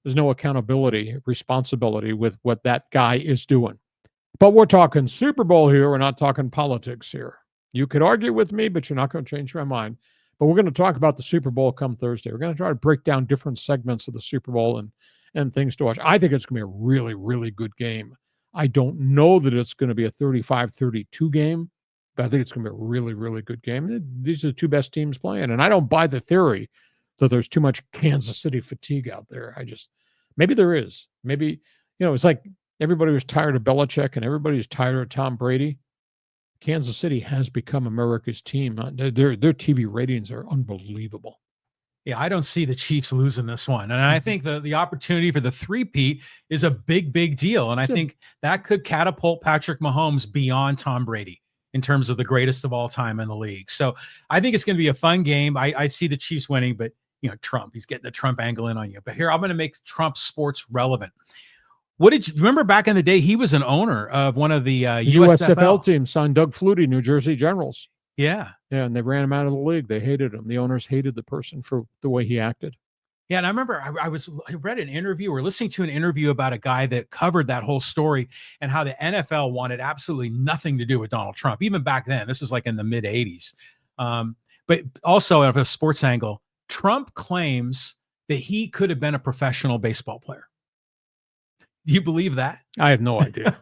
There's no accountability, responsibility with what that guy is doing. But we're talking Super Bowl here. We're not talking politics here. You could argue with me, but you're not going to change my mind. But we're going to talk about the Super Bowl come Thursday. We're going to try to break down different segments of the Super Bowl and things to watch. I think it's going to be a really, really good game. I don't know that it's going to be a 35-32 game, but I think it's going to be a really, really good game. These are the 2 best teams playing. And I don't buy the theory that there's too much Kansas City fatigue out there. Maybe there is. Maybe, it's like everybody was tired of Belichick and everybody was tired of Tom Brady. Kansas City has become America's team. Their TV ratings are unbelievable. Yeah, I don't see the Chiefs losing this one. And I think the opportunity for the three-peat is a big, big deal. And I think that could catapult Patrick Mahomes beyond Tom Brady in terms of the greatest of all time in the league. So I think it's going to be a fun game. I see the Chiefs winning, but, Trump, he's getting the Trump angle in on you. But here, I'm going to make Trump sports relevant. What did you remember back in the day? He was an owner of one of the USFL teams, signed Doug Flutie, New Jersey Generals. Yeah. Yeah, and they ran him out of the league. They hated him. The owners hated the person for the way he acted. Yeah, and I remember I read an interview or listening to an interview about a guy that covered that whole story and how the NFL wanted absolutely nothing to do with Donald Trump. Even back then, this is like in the mid 80s. But also of a sports angle, Trump claims that he could have been a professional baseball player. Do you believe that? I have no idea.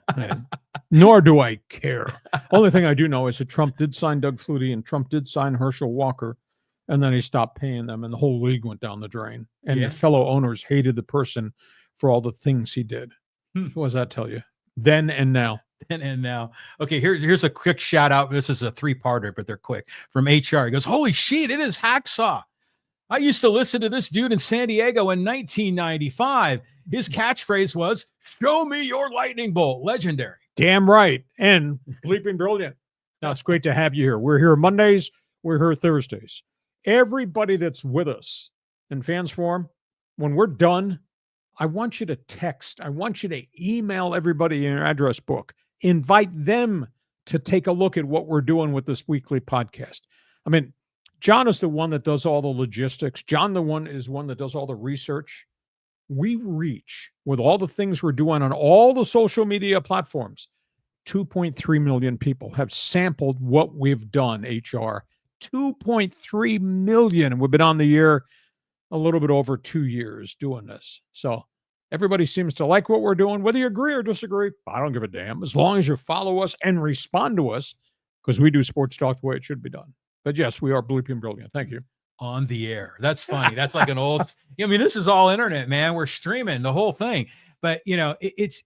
Nor do I care. Only thing I do know is that Trump did sign Doug Flutie and Trump did sign Herschel Walker, and then he stopped paying them, and the whole league went down the drain. And the fellow owners hated the person for all the things he did. What does that tell you? Then and now. And now. Okay, here's a quick shout out. This is a 3-parter, but they're quick. From HR. He goes, holy shit, it is Hacksaw. I used to listen to this dude in San Diego in 1995. His catchphrase was, show me your lightning bolt. Legendary. Damn right. And bleeping brilliant. Now, it's great to have you here. We're here Mondays. We're here Thursdays. Everybody that's with us in Fans Forum, when we're done, I want you to text. I want you to email everybody in your address book. Invite them to take a look at what we're doing with this weekly podcast. I mean, John is the one that does all the logistics. John is one that does all the research. We reach, with all the things we're doing on all the social media platforms, 2.3 million people have sampled what we've done, HR. 2.3 million. And we've been on the air a little bit over 2 years doing this. So everybody seems to like what we're doing, whether you agree or disagree. I don't give a damn. As long as you follow us and respond to us, because we do sports talk the way it should be done. But yes, we are bleeping brilliant. Thank you. On the air. That's funny. That's like an old, I mean, this is all internet, man. We're streaming the whole thing. But, you know, it's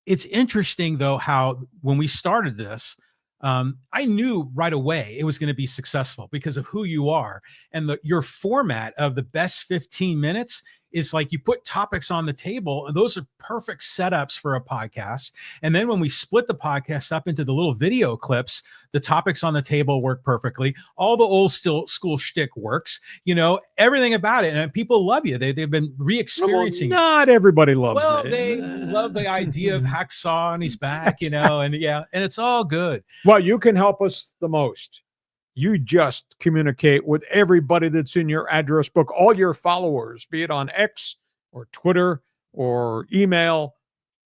interesting, though, how when we started this, I knew right away it was going to be successful because of who you are. And your format of the best 15 minutes is like you put topics on the table, and those are perfect setups for a podcast. And then when we split the podcast up into the little video clips, the topics on the table work perfectly. All the old school shtick works, you know, everything about it. And people love you. They've been re-experiencing. Well, not everybody loves Well, it. they love the idea of Hacksaw and he's back, you know, and yeah, and it's all good. Well, you can help us the most. You just communicate with everybody that's in your address book, all your followers, be it on X or Twitter or email.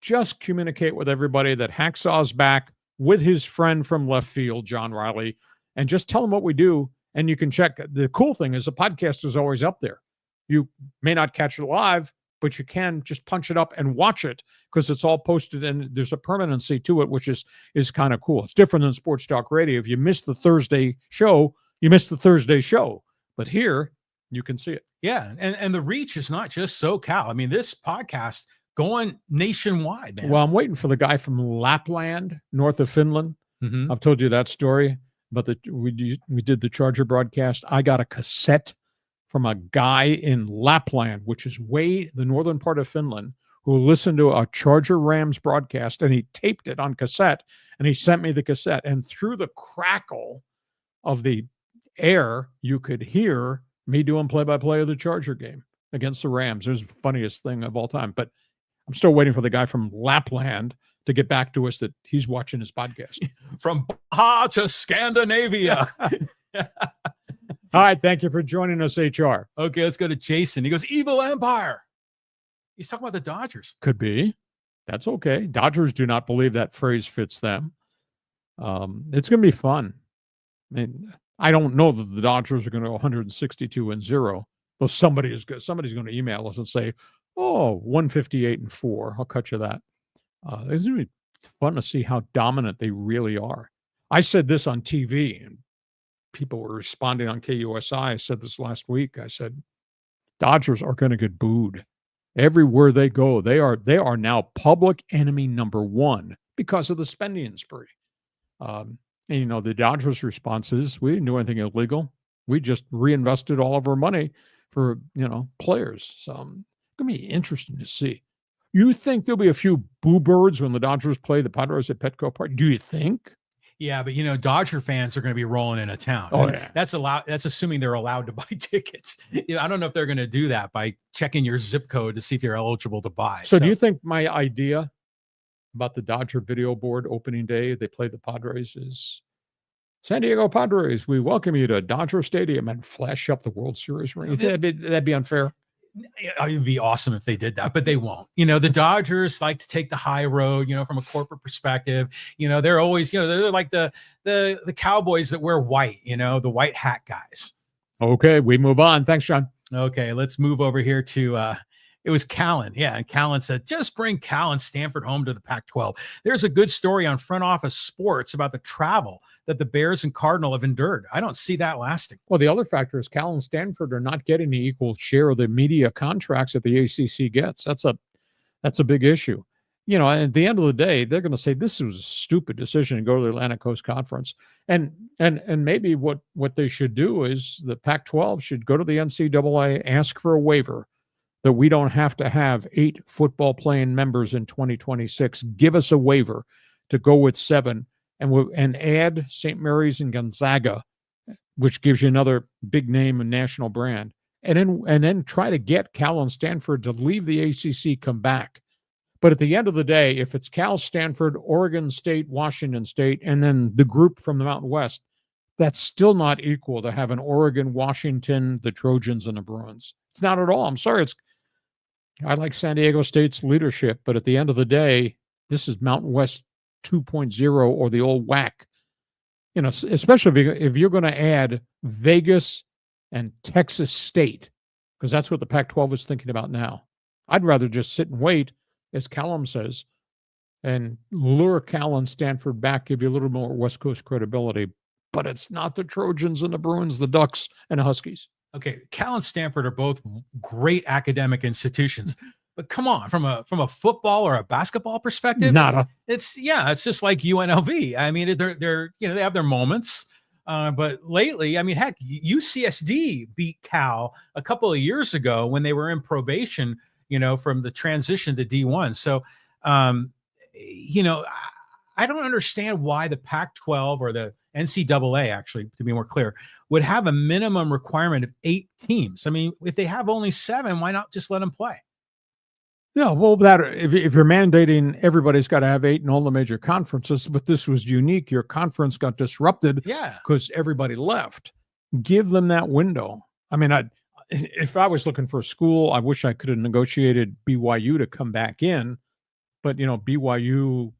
Just communicate with everybody that Hacksaw's back with his friend from left field, John Riley, and just tell them what we do. And you can check. The cool thing is the podcast is always up there. You may not catch it live, but you can just punch it up and watch it because it's all posted and there's a permanency to it, which is kind of cool. It's different than sports talk radio. If you miss the Thursday show, you miss the Thursday show. But here, you can see it. Yeah, and the reach is not just SoCal. I mean, this podcast going nationwide, man. Well, I'm waiting for the guy from Lapland, north of Finland. Mm-hmm. I've told you that story, but we did the Charger broadcast. I got a cassette from a guy in Lapland, which is way the northern part of Finland, who listened to a Charger Rams broadcast, and he taped it on cassette, and he sent me the cassette. And through the crackle of the air, you could hear me doing play-by-play of the Charger game against the Rams. It was the funniest thing of all time. But I'm still waiting for the guy from Lapland to get back to us that he's watching his podcast. From Baja to Scandinavia. All right, thank you for joining us, HR. Okay, let's go to Jason. He goes, Evil Empire. He's talking about the Dodgers. Could be. That's okay. Dodgers do not believe that phrase fits them. It's going to be fun. I mean, I don't know that the Dodgers are going to go 162-0. Well, somebody's going to email us and say, oh, 158-4. I'll cut you that. It's going to be fun to see how dominant they really are. I said this on TV, and people were responding on KUSI. I said this last week. I said, Dodgers are going to get booed. Everywhere they go, they are now public enemy number one because of the spending spree. And, you know, the Dodgers' response is, we didn't do anything illegal. We just reinvested all of our money for, you know, players. So it's going to be interesting to see. You think there'll be a few boo birds when the Dodgers play the Padres at Petco Park? Do you think? Yeah, but you know, Dodger fans are going to be rolling into town. Oh, yeah. That's assuming they're allowed to buy tickets. You know, I don't know if they're going to do that by checking your zip code to see if you're eligible to buy. So do you think my idea about the Dodger video board opening day, they play the Padres, is San Diego Padres, we welcome you to Dodger Stadium, and flash up the World Series ring? That'd be unfair. It would be awesome if they did that, but they won't. You know, the Dodgers like to take the high road, you know, from a corporate perspective. You know, they're always, you know, they're like the Cowboys that wear white, you know, the white hat guys. Okay, we move on. Thanks, John. Okay, let's move over here to it was Callan. Yeah, and Callan said, just bring Cal and Stanford home to the Pac-12. There's a good story on Front Office Sports about the travel that the Bears and Cardinal have endured. I don't see that lasting. Well, the other factor is Cal and Stanford are not getting the equal share of the media contracts that the ACC gets. That's a big issue. at the end of the day, they're going to say this was a stupid decision to go to the Atlantic Coast Conference. And maybe what they should do is the Pac-12 should go to the NCAA, ask for a waiver that we don't have to have 8 football playing members in 2026. Give us a waiver to go with 7 and add St. Mary's and Gonzaga, which gives you another big name and national brand. And then try to get Cal and Stanford to leave the ACC, come back. But at the end of the day, if it's Cal, Stanford, Oregon State, Washington State, and then the group from the Mountain West, that's still not equal to having Oregon, Washington, the Trojans, and the Bruins. It's not at all. I'm sorry. I like San Diego State's leadership, but at the end of the day, this is Mountain West 2.0 or the old WAC. Especially if you're going to add Vegas and Texas State, because that's what the Pac-12 is thinking about now. I'd rather just sit and wait, as Callum says, and lure Cal and Stanford back, give you a little more West Coast credibility. But it's not the Trojans and the Bruins, the Ducks and the Huskies. Okay, Cal and Stanford are both great academic institutions, but come on, from a football or a basketball perspective, it's just like UNLV. I mean, they're they have their moments, but lately, I mean, heck, UCSD beat Cal a couple of years ago when they were in probation, from the transition to D1. So, I don't understand why the Pac-12 or the NCAA, actually, to be more clear, would have a minimum requirement of 8 teams. I mean, if they have only 7, why not just let them play? Yeah, well, if you're mandating everybody's got to have 8 in all the major conferences, but this was unique. Your conference got disrupted because everybody left. Give them that window. I mean, if I was looking for a school, I wish I could have negotiated BYU to come back in, but BYU,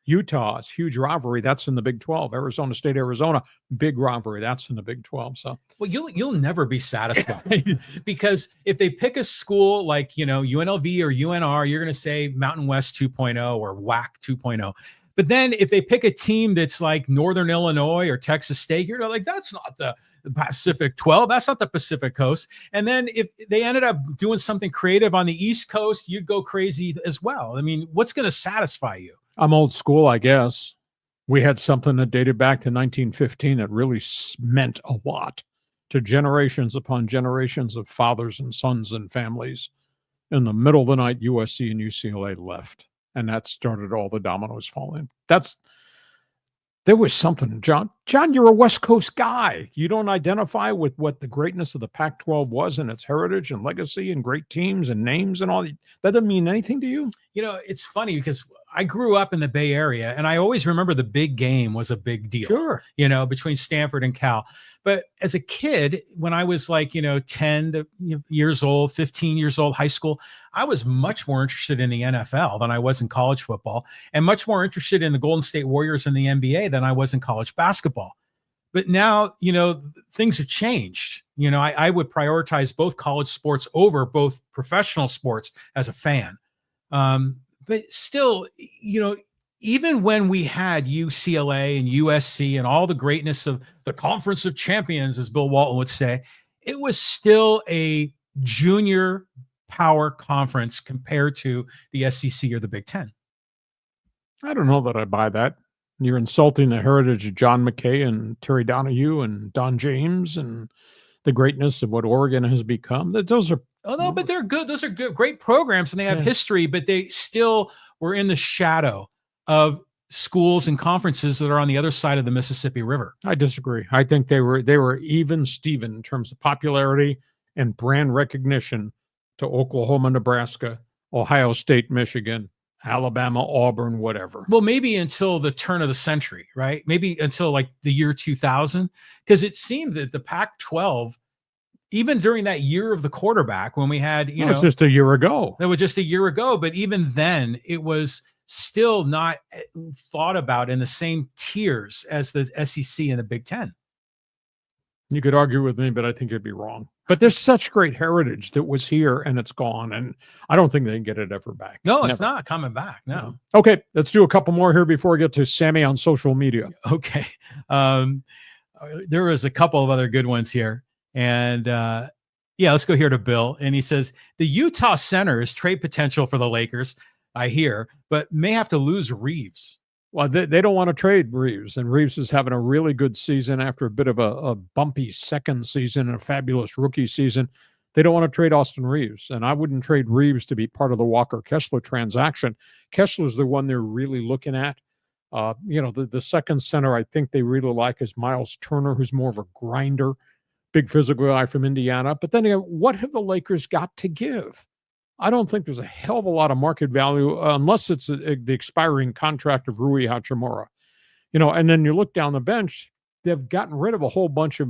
Utah's huge rivalry, that's in the Big 12. Arizona State, Arizona, big rivalry, that's in the Big 12. So, well, you'll never be satisfied because if they pick a school like UNLV or UNR, you're going to say Mountain West 2.0 or WAC 2.0. But then if they pick a team that's like Northern Illinois or Texas State, you're like, that's not the Pacific 12. That's not the Pacific Coast. And then if they ended up doing something creative on the East Coast, you'd go crazy as well. I mean, what's going to satisfy you? I'm old school, I guess. We had something that dated back to 1915 that really meant a lot to generations upon generations of fathers and sons and families. In the middle of the night, USC and UCLA left. And that started all the dominoes falling. There was something, John. John, you're a West Coast guy. You don't identify with what the greatness of the Pac-12 was and its heritage and legacy and great teams and names and all. That doesn't mean anything to you? It's funny because I grew up in the Bay Area, and I always remember the big game was a big deal. Sure. Between Stanford and Cal. But as a kid, when I was 10 years old, 15 years old, high school, I was much more interested in the NFL than I was in college football, and much more interested in the Golden State Warriors and the NBA than I was in college basketball. But now, things have changed. I would prioritize both college sports over both professional sports as a fan. But still, even when we had UCLA and USC and all the greatness of the Conference of Champions, as Bill Walton would say, it was still a junior power conference compared to the SEC or the Big Ten. I don't know that I buy that. You're insulting the heritage of John McKay and Terry Donahue and Don James and the greatness of what Oregon has become. Those are but they're good. Those are good, great programs, and they have history, but they still were in the shadow of schools and conferences that are on the other side of the Mississippi River. I disagree. I think they were even Steven in terms of popularity and brand recognition to Oklahoma, Nebraska, Ohio State, Michigan, Alabama, Auburn, whatever. Well, maybe until the turn of the century, right? Maybe until the year 2000, because it seemed that the Pac-12, even during that year of the quarterback, when we had, it was just a year ago. That was just a year ago. But even then, it was still not thought about in the same tiers as the SEC and the Big Ten. You could argue with me, but I think you'd be wrong. But there's such great heritage that was here and it's gone. And I don't think they can get it ever back. No, it's not coming back. No. Okay. Let's do a couple more here before we get to Sammy on social media. Okay. There was a couple of other good ones here. And let's go here to Bill. And he says, the Utah center is trade potential for the Lakers, I hear, but may have to lose Reeves. Well, they don't want to trade Reeves, and Reeves is having a really good season after a bit of a bumpy second season and a fabulous rookie season. They don't want to trade Austin Reeves, and I wouldn't trade Reeves to be part of the Walker Kessler transaction. Kessler's the one they're really looking at. The second center I think they really like is Miles Turner, who's more of a grinder, big physical guy from Indiana. But then again, what have the Lakers got to give? I don't think there's a hell of a lot of market value unless it's the expiring contract of Rui Hachimura. And then you look down the bench, they've gotten rid of a whole bunch of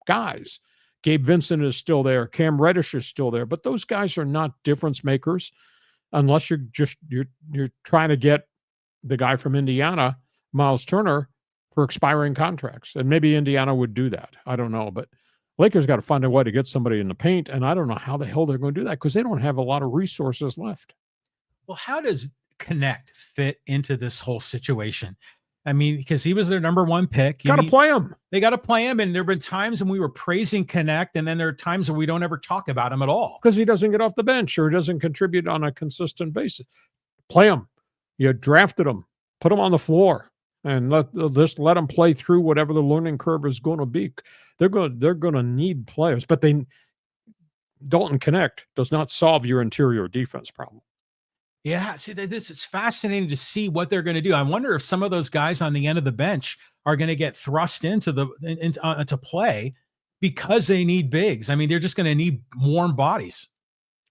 guys. Gabe Vincent is still there. Cam Reddish is still there. But those guys are not difference makers unless you're trying to get the guy from Indiana, Miles Turner, for expiring contracts. And maybe Indiana would do that. I don't know. But Lakers got to find a way to get somebody in the paint. And I don't know how the hell they're going to do that because they don't have a lot of resources left. Well, how does Connect fit into this whole situation? I mean, because he was their number one pick. Got to play him. They got to play him. And there have been times when we were praising Connect, and then there are times when we don't ever talk about him at all. Because he doesn't get off the bench or doesn't contribute on a consistent basis. Play him. You drafted him. Put him on the floor. And let him play through whatever the learning curve is going to be. They're going to need players. But Dalton Connect does not solve your interior defense problem. Yeah, see, this is fascinating to see what they're going to do. I wonder if some of those guys on the end of the bench are going to get thrust into to play because they need bigs. I mean, they're just going to need warm bodies.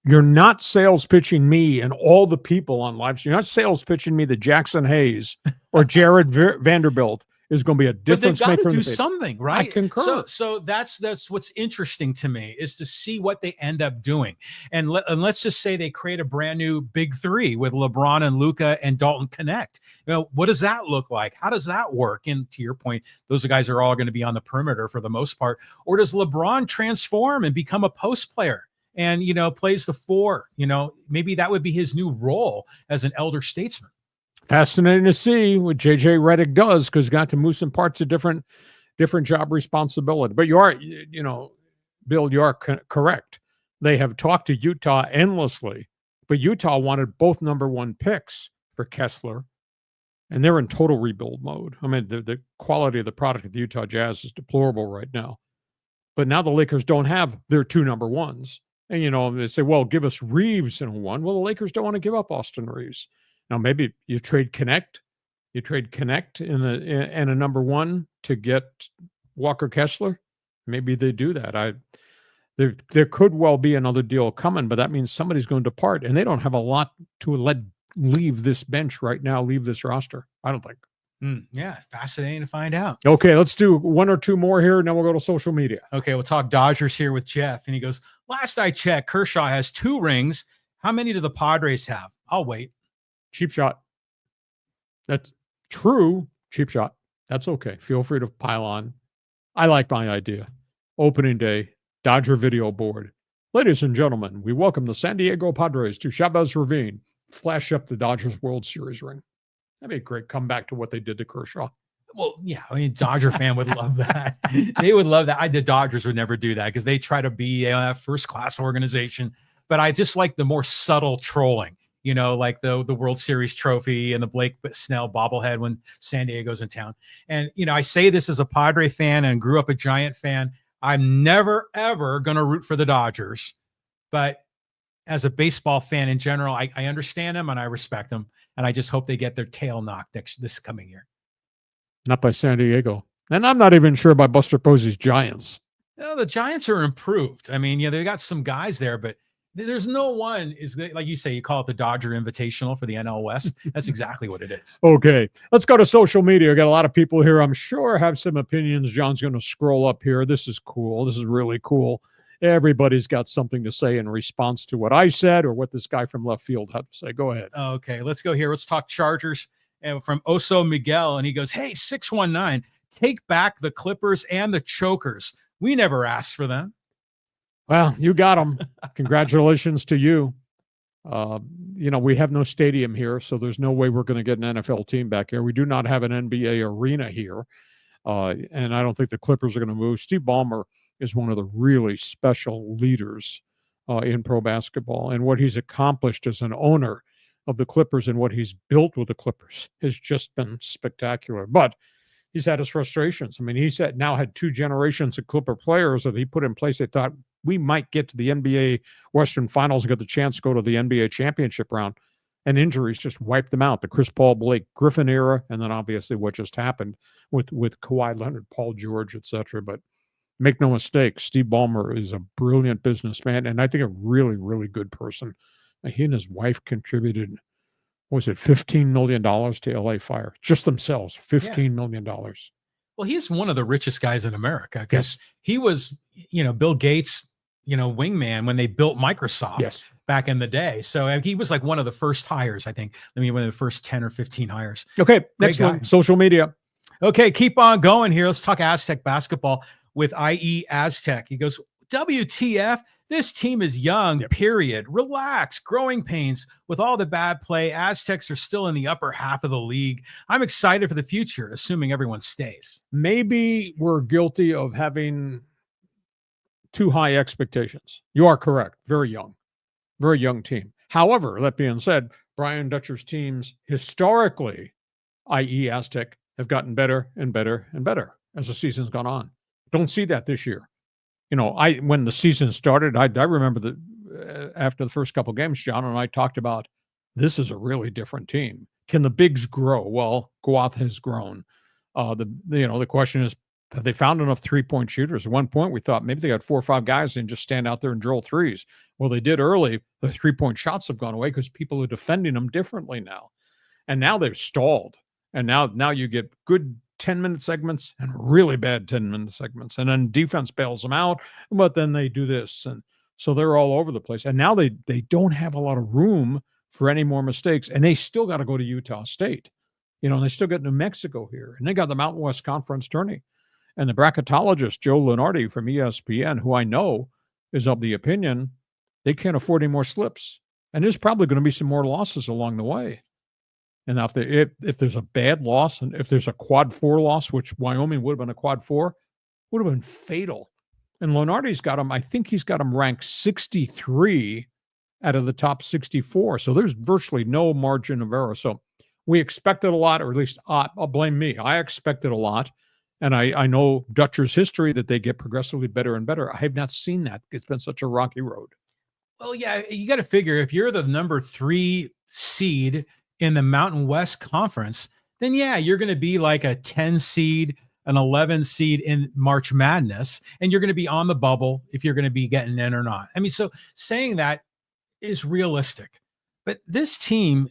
You're not sales pitching me and all the people on live stream. You're not sales pitching me that Jackson Hayes or Jared Vanderbilt is going to be a difference maker. But they've got to do something, right? I concur. So that's what's interesting to me is to see what they end up doing. And let's just say they create a brand new big three with LeBron and Luka and Dalton Connect. What does that look like? How does that work? And to your point, those guys are all going to be on the perimeter for the most part. Or does LeBron transform and become a post player and, plays the four? Maybe that would be his new role as an elder statesman. Fascinating to see what J.J. Redick does because got to move some parts of different job responsibility. But you are, Bill, you are correct. They have talked to Utah endlessly, but Utah wanted both number one picks for Kessler, and they're in total rebuild mode. I mean, the quality of the product of the Utah Jazz is deplorable right now. But now the Lakers don't have their two number ones. And, they say, well, give us Reeves in one. Well, the Lakers don't want to give up Austin Reeves. Now, maybe you trade Connect. You trade Connect in a number one to get Walker Kessler. Maybe they do that. There could well be another deal coming, but that means somebody's going to depart, and they don't have a lot to leave this bench right now, leave this roster. I don't think. Yeah, fascinating to find out. Okay, let's do one or two more here, and then we'll go to social media. Okay, we'll talk Dodgers here with Jeff, and he goes, last I checked, Kershaw has 2 rings. How many do the Padres have? I'll wait. Cheap shot. That's true. Cheap shot. That's okay. Feel free to pile on. I like my idea. Opening day, Dodger video board. Ladies and gentlemen, we welcome the San Diego Padres to Chavez Ravine. Flash up the Dodgers World Series ring. That'd be a great comeback to what they did to Kershaw. Well, yeah, I mean, Dodger fan would love that. They would love that. The Dodgers would never do that because they try to be a first-class organization. But I just like the more subtle trolling. Like the World Series trophy and the Blake Snell bobblehead when San Diego's in town. And, I say this as a Padre fan and grew up a Giant fan. I'm never, ever going to root for the Dodgers. But as a baseball fan in general, I understand them and I respect them. And I just hope they get their tail knocked this coming year. Not by San Diego. And I'm not even sure by Buster Posey's Giants. The Giants are improved. I mean, they got some guys there, but there's no one like you say, you call it the Dodger Invitational for the NL West. That's exactly what it is. Okay, let's go to social media. Got a lot of people here, I'm sure, have some opinions. John's going to scroll up here. This is cool. This is really cool. Everybody's got something to say in response to what I said or what this guy from left field had to say. Go ahead. Okay, let's go here. Let's talk Chargers. And from Oso Miguel, and he goes, hey, 619, take back the Clippers and the Chokers. We never asked for them. Well, you got them. Congratulations to you. We have no stadium here, so there's no way we're going to get an NFL team back here. We do not have an NBA arena here, and I don't think the Clippers are going to move. Steve Ballmer is one of the really special leaders in pro basketball, and what he's accomplished as an owner of the Clippers and what he's built with the Clippers has just been spectacular. But he's had his frustrations. I mean, he's now had 2 generations of Clipper players that he put in place. They thought we might get to the NBA Western Finals and get the chance to go to the NBA championship round. And injuries just wiped them out. The Chris Paul, Blake Griffin era, and then obviously what just happened with Kawhi Leonard, Paul George, etc. But make no mistake, Steve Ballmer is a brilliant businessman, and I think a really, really good person. He and his wife contributed, what was it, $15 million to LA Fire, just themselves, $15 million. Well, he's one of the richest guys in America because he was, Bill Gates, wingman when they built Microsoft back in the day. So he was like one of the first hires, I think. One of the first 10 or 15 hires. Okay, next one, social media. Okay, keep on going here. Let's talk Aztec basketball with IE Aztec. He goes, WTF? This team is young, period. Relax, growing pains. With all the bad play, Aztecs are still in the upper half of the league. I'm excited for the future, assuming everyone stays. Maybe we're guilty of having too high expectations. You are correct. Very young team. However, that being said, Brian Dutcher's teams historically, i.e. Aztec, have gotten better and better and better as the season's gone on. Don't see that this year. When the season started, I remember that after the first couple games, John and I talked about this is a really different team. Can the bigs grow? Well, Guath has grown. The question is, have they found enough 3-point shooters? At one point, we thought maybe they got 4 or 5 guys and just stand out there and drill threes. Well, they did early. The 3-point shots have gone away because people are defending them differently now. And now they've stalled. And now you get good 10-minute segments and really bad 10-minute segments. And then defense bails them out, but then they do this. And so they're all over the place. And now they don't have a lot of room for any more mistakes. And they still got to go to Utah State. They still got New Mexico here. And they got the Mountain West Conference tourney. And the bracketologist, Joe Lunardi from ESPN, who I know is of the opinion they can't afford any more slips. And there's probably going to be some more losses along the way. And now if there's a bad loss, and if there's a quad 4 loss, which Wyoming would have been a quad 4, would have been fatal. And Lunardi's got them, I think he's got them ranked 63 out of the top 64. So there's virtually no margin of error. So we expected a lot, or at least I'll blame me. I expected a lot. And I know Dutcher's history that they get progressively better and better. I have not seen that. It's been such a rocky road. Well, yeah, you got to figure if you're the number 3 seed in the Mountain West Conference, then you're going to be like a 10 seed, an 11 seed in March Madness, and you're going to be on the bubble if you're going to be getting in or not. So saying that is realistic. But this team,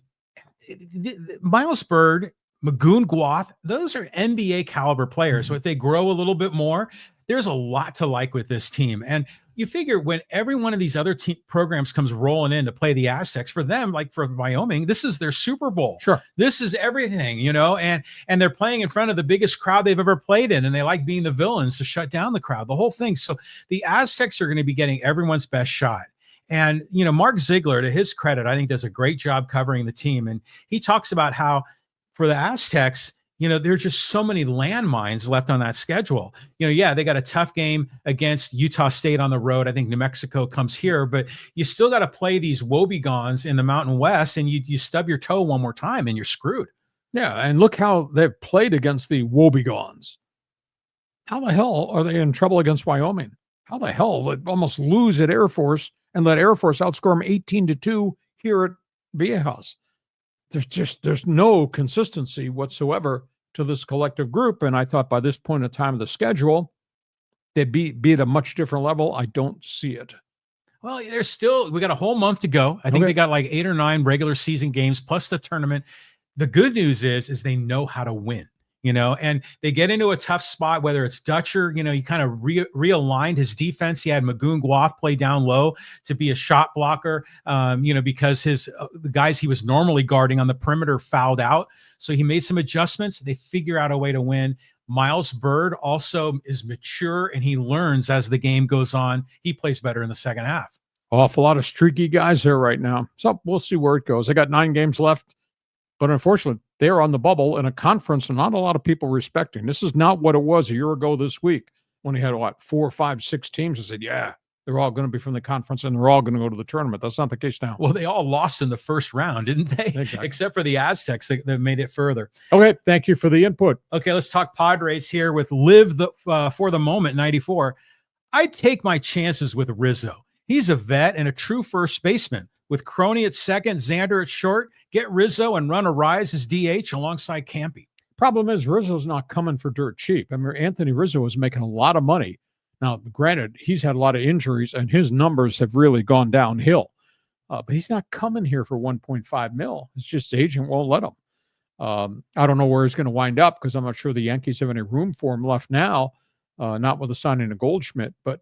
Miles Bird, Magoon Guath, those are NBA caliber players. So if they grow a little bit more, there's a lot to like with this team. And you figure when every one of these other programs comes rolling in to play the Aztecs, for them, like for Wyoming, this is their Super Bowl. Sure. This is everything, and they're playing in front of the biggest crowd they've ever played in, and they like being the villains to shut down the crowd, the whole thing. So the Aztecs are going to be getting everyone's best shot. And, Mark Ziegler, to his credit, I think does a great job covering the team. And he talks about how for the Aztecs, there's just so many landmines left on that schedule. They got a tough game against Utah State on the road. I think New Mexico comes here, but you still got to play these woebegons in the Mountain West, and you stub your toe one more time and you're screwed. Yeah, and look how they've played against the woebegons. How the hell are they in trouble against Wyoming? How the hell they almost lose at Air Force and let Air Force outscore them 18-2 here at Viejas? There's no consistency whatsoever to this collective group. And I thought by this point in time of the schedule, they'd be at a much different level. I don't see it. Well, we got a whole month to go. I think they got like 8 or 9 regular season games plus the tournament. The good news is they know how to win. And they get into a tough spot, whether it's Dutcher, he kind of realigned his defense. He had Magoon Guath play down low to be a shot blocker, because the guys he was normally guarding on the perimeter fouled out. So he made some adjustments. They figure out a way to win. Miles Bird also is mature, and he learns as the game goes on. He plays better in the second half. Awful lot of streaky guys there right now. So we'll see where it goes. They got 9 games left. But unfortunately, they're on the bubble in a conference and not a lot of people respecting. This is not what it was a year ago this week when he had, 4, 5, 6 teams and said, they're all going to be from the conference and they're all going to go to the tournament. That's not the case now. Well, they all lost in the first round, didn't they? Exactly. Except for the Aztecs that made it further. Okay, thank you for the input. Okay, let's talk Padres here with Live for the Moment 94. I'd take my chances with Rizzo. He's a vet and a true first baseman. With Crony at second, Xander at short, get Rizzo and run a rise as DH alongside Campy. Problem is Rizzo's not coming for dirt cheap. I mean, Anthony Rizzo is making a lot of money. Now, granted, he's had a lot of injuries and his numbers have really gone downhill. But he's not coming here for 1.5 mil. It's just the agent won't let him. I don't know where he's going to wind up because I'm not sure the Yankees have any room for him left now, not with the signing of Goldschmidt. But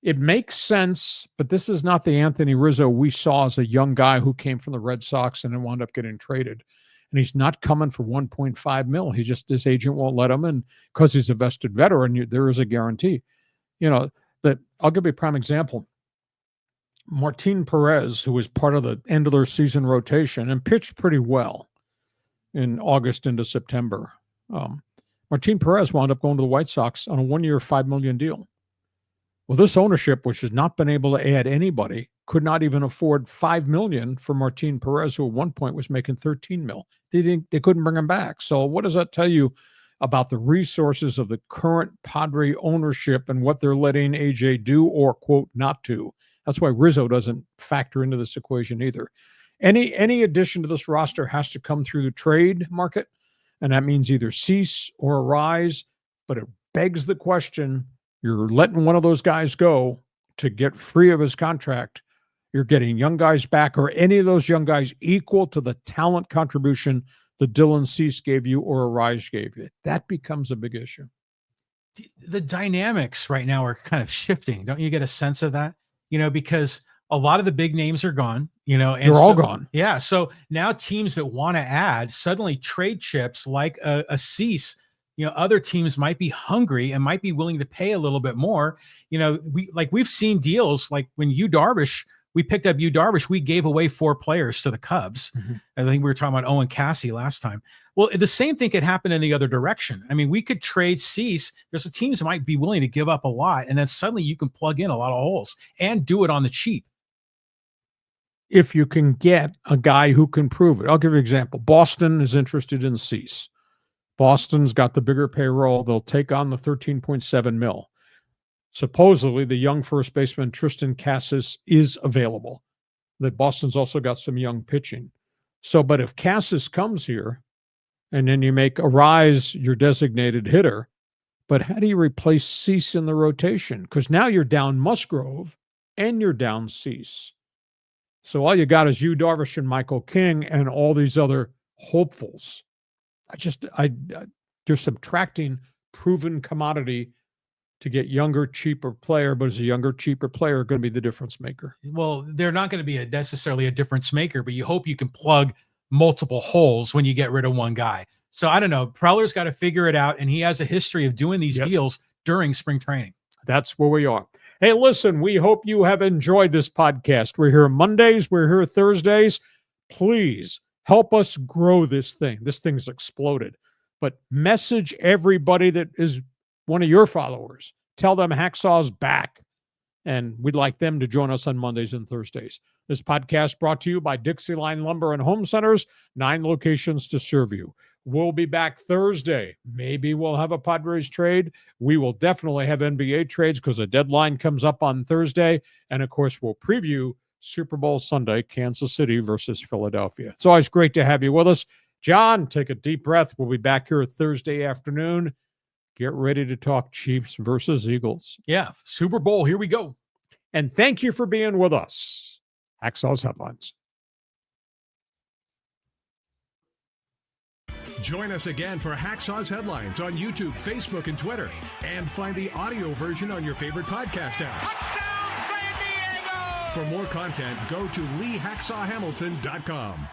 it makes sense, but this is not the Anthony Rizzo we saw as a young guy who came from the Red Sox and then wound up getting traded. And he's not coming for 1.5 mil. His agent won't let him. And because he's a vested veteran, there is a guarantee. I'll give you a prime example. Martin Perez, who was part of the end of their season rotation and pitched pretty well in August into September. Martin Perez wound up going to the White Sox on a 1-year, $5 million deal. Well, this ownership, which has not been able to add anybody, could not even afford $5 million for Martin Perez, who at one point was making $13 million. They couldn't bring him back. So what does that tell you about the resources of the current Padre ownership and what they're letting AJ do or, quote, not do? That's why Rizzo doesn't factor into this equation either. Any addition to this roster has to come through the trade market, and that means either cease or arise. But it begs the question, you're letting one of those guys go to get free of his contract. You're getting young guys back, or any of those young guys equal to the talent contribution that Dylan Cease gave you or Arise gave you. That becomes a big issue. The dynamics right now are kind of shifting. Don't you get a sense of that? Because a lot of the big names are gone, and they're all gone. Yeah. So now teams that want to add suddenly trade chips like a Cease. Other teams might be hungry and might be willing to pay a little bit more. We've seen deals like when we picked up Darvish, we gave away 4 players to the Cubs. Mm-hmm. I think we were talking about Owen Cassie last time. Well, the same thing could happen in the other direction. I mean, we could trade Cease. There's teams that might be willing to give up a lot, and then suddenly you can plug in a lot of holes and do it on the cheap. If you can get a guy who can prove it. I'll give you an example. Boston is interested in Cease. Boston's got the bigger payroll. They'll take on the $13.7 million. Supposedly, the young first baseman Tristan Cassis is available. That Boston's also got some young pitching. But if Cassis comes here, and then you make Arise your designated hitter, but how do you replace Cease in the rotation? Because now you're down Musgrove and you're down Cease. So all you got is Yu Darvish and Michael King and all these other hopefuls. You're subtracting proven commodity to get younger, cheaper player, but is a younger, cheaper player going to be the difference maker? Well, they're not going to be necessarily a difference maker, but you hope you can plug multiple holes when you get rid of one guy. So I don't know. Preller's got to figure it out, and he has a history of doing these deals during spring training. That's where we are. Hey, listen, we hope you have enjoyed this podcast. We're here Mondays. We're here Thursdays. Please help us grow this thing. This thing's exploded. But message everybody that is one of your followers. Tell them Hacksaw's back. And we'd like them to join us on Mondays and Thursdays. This podcast brought to you by DIXIELINE Lumber and Home Centers, 9 locations to serve you. We'll be back Thursday. Maybe we'll have a Padres trade. We will definitely have NBA trades because the deadline comes up on Thursday. And, of course, we'll preview Super Bowl Sunday, Kansas City versus Philadelphia. It's always great to have you with us. John, take a deep breath. We'll be back here Thursday afternoon. Get ready to talk Chiefs versus Eagles. Yeah, Super Bowl. Here we go. And thank you for being with us. Hacksaw's Headlines. Join us again for Hacksaw's Headlines on YouTube, Facebook, and Twitter. And find the audio version on your favorite podcast apps. For more content, go to LeeHacksawHamilton.com.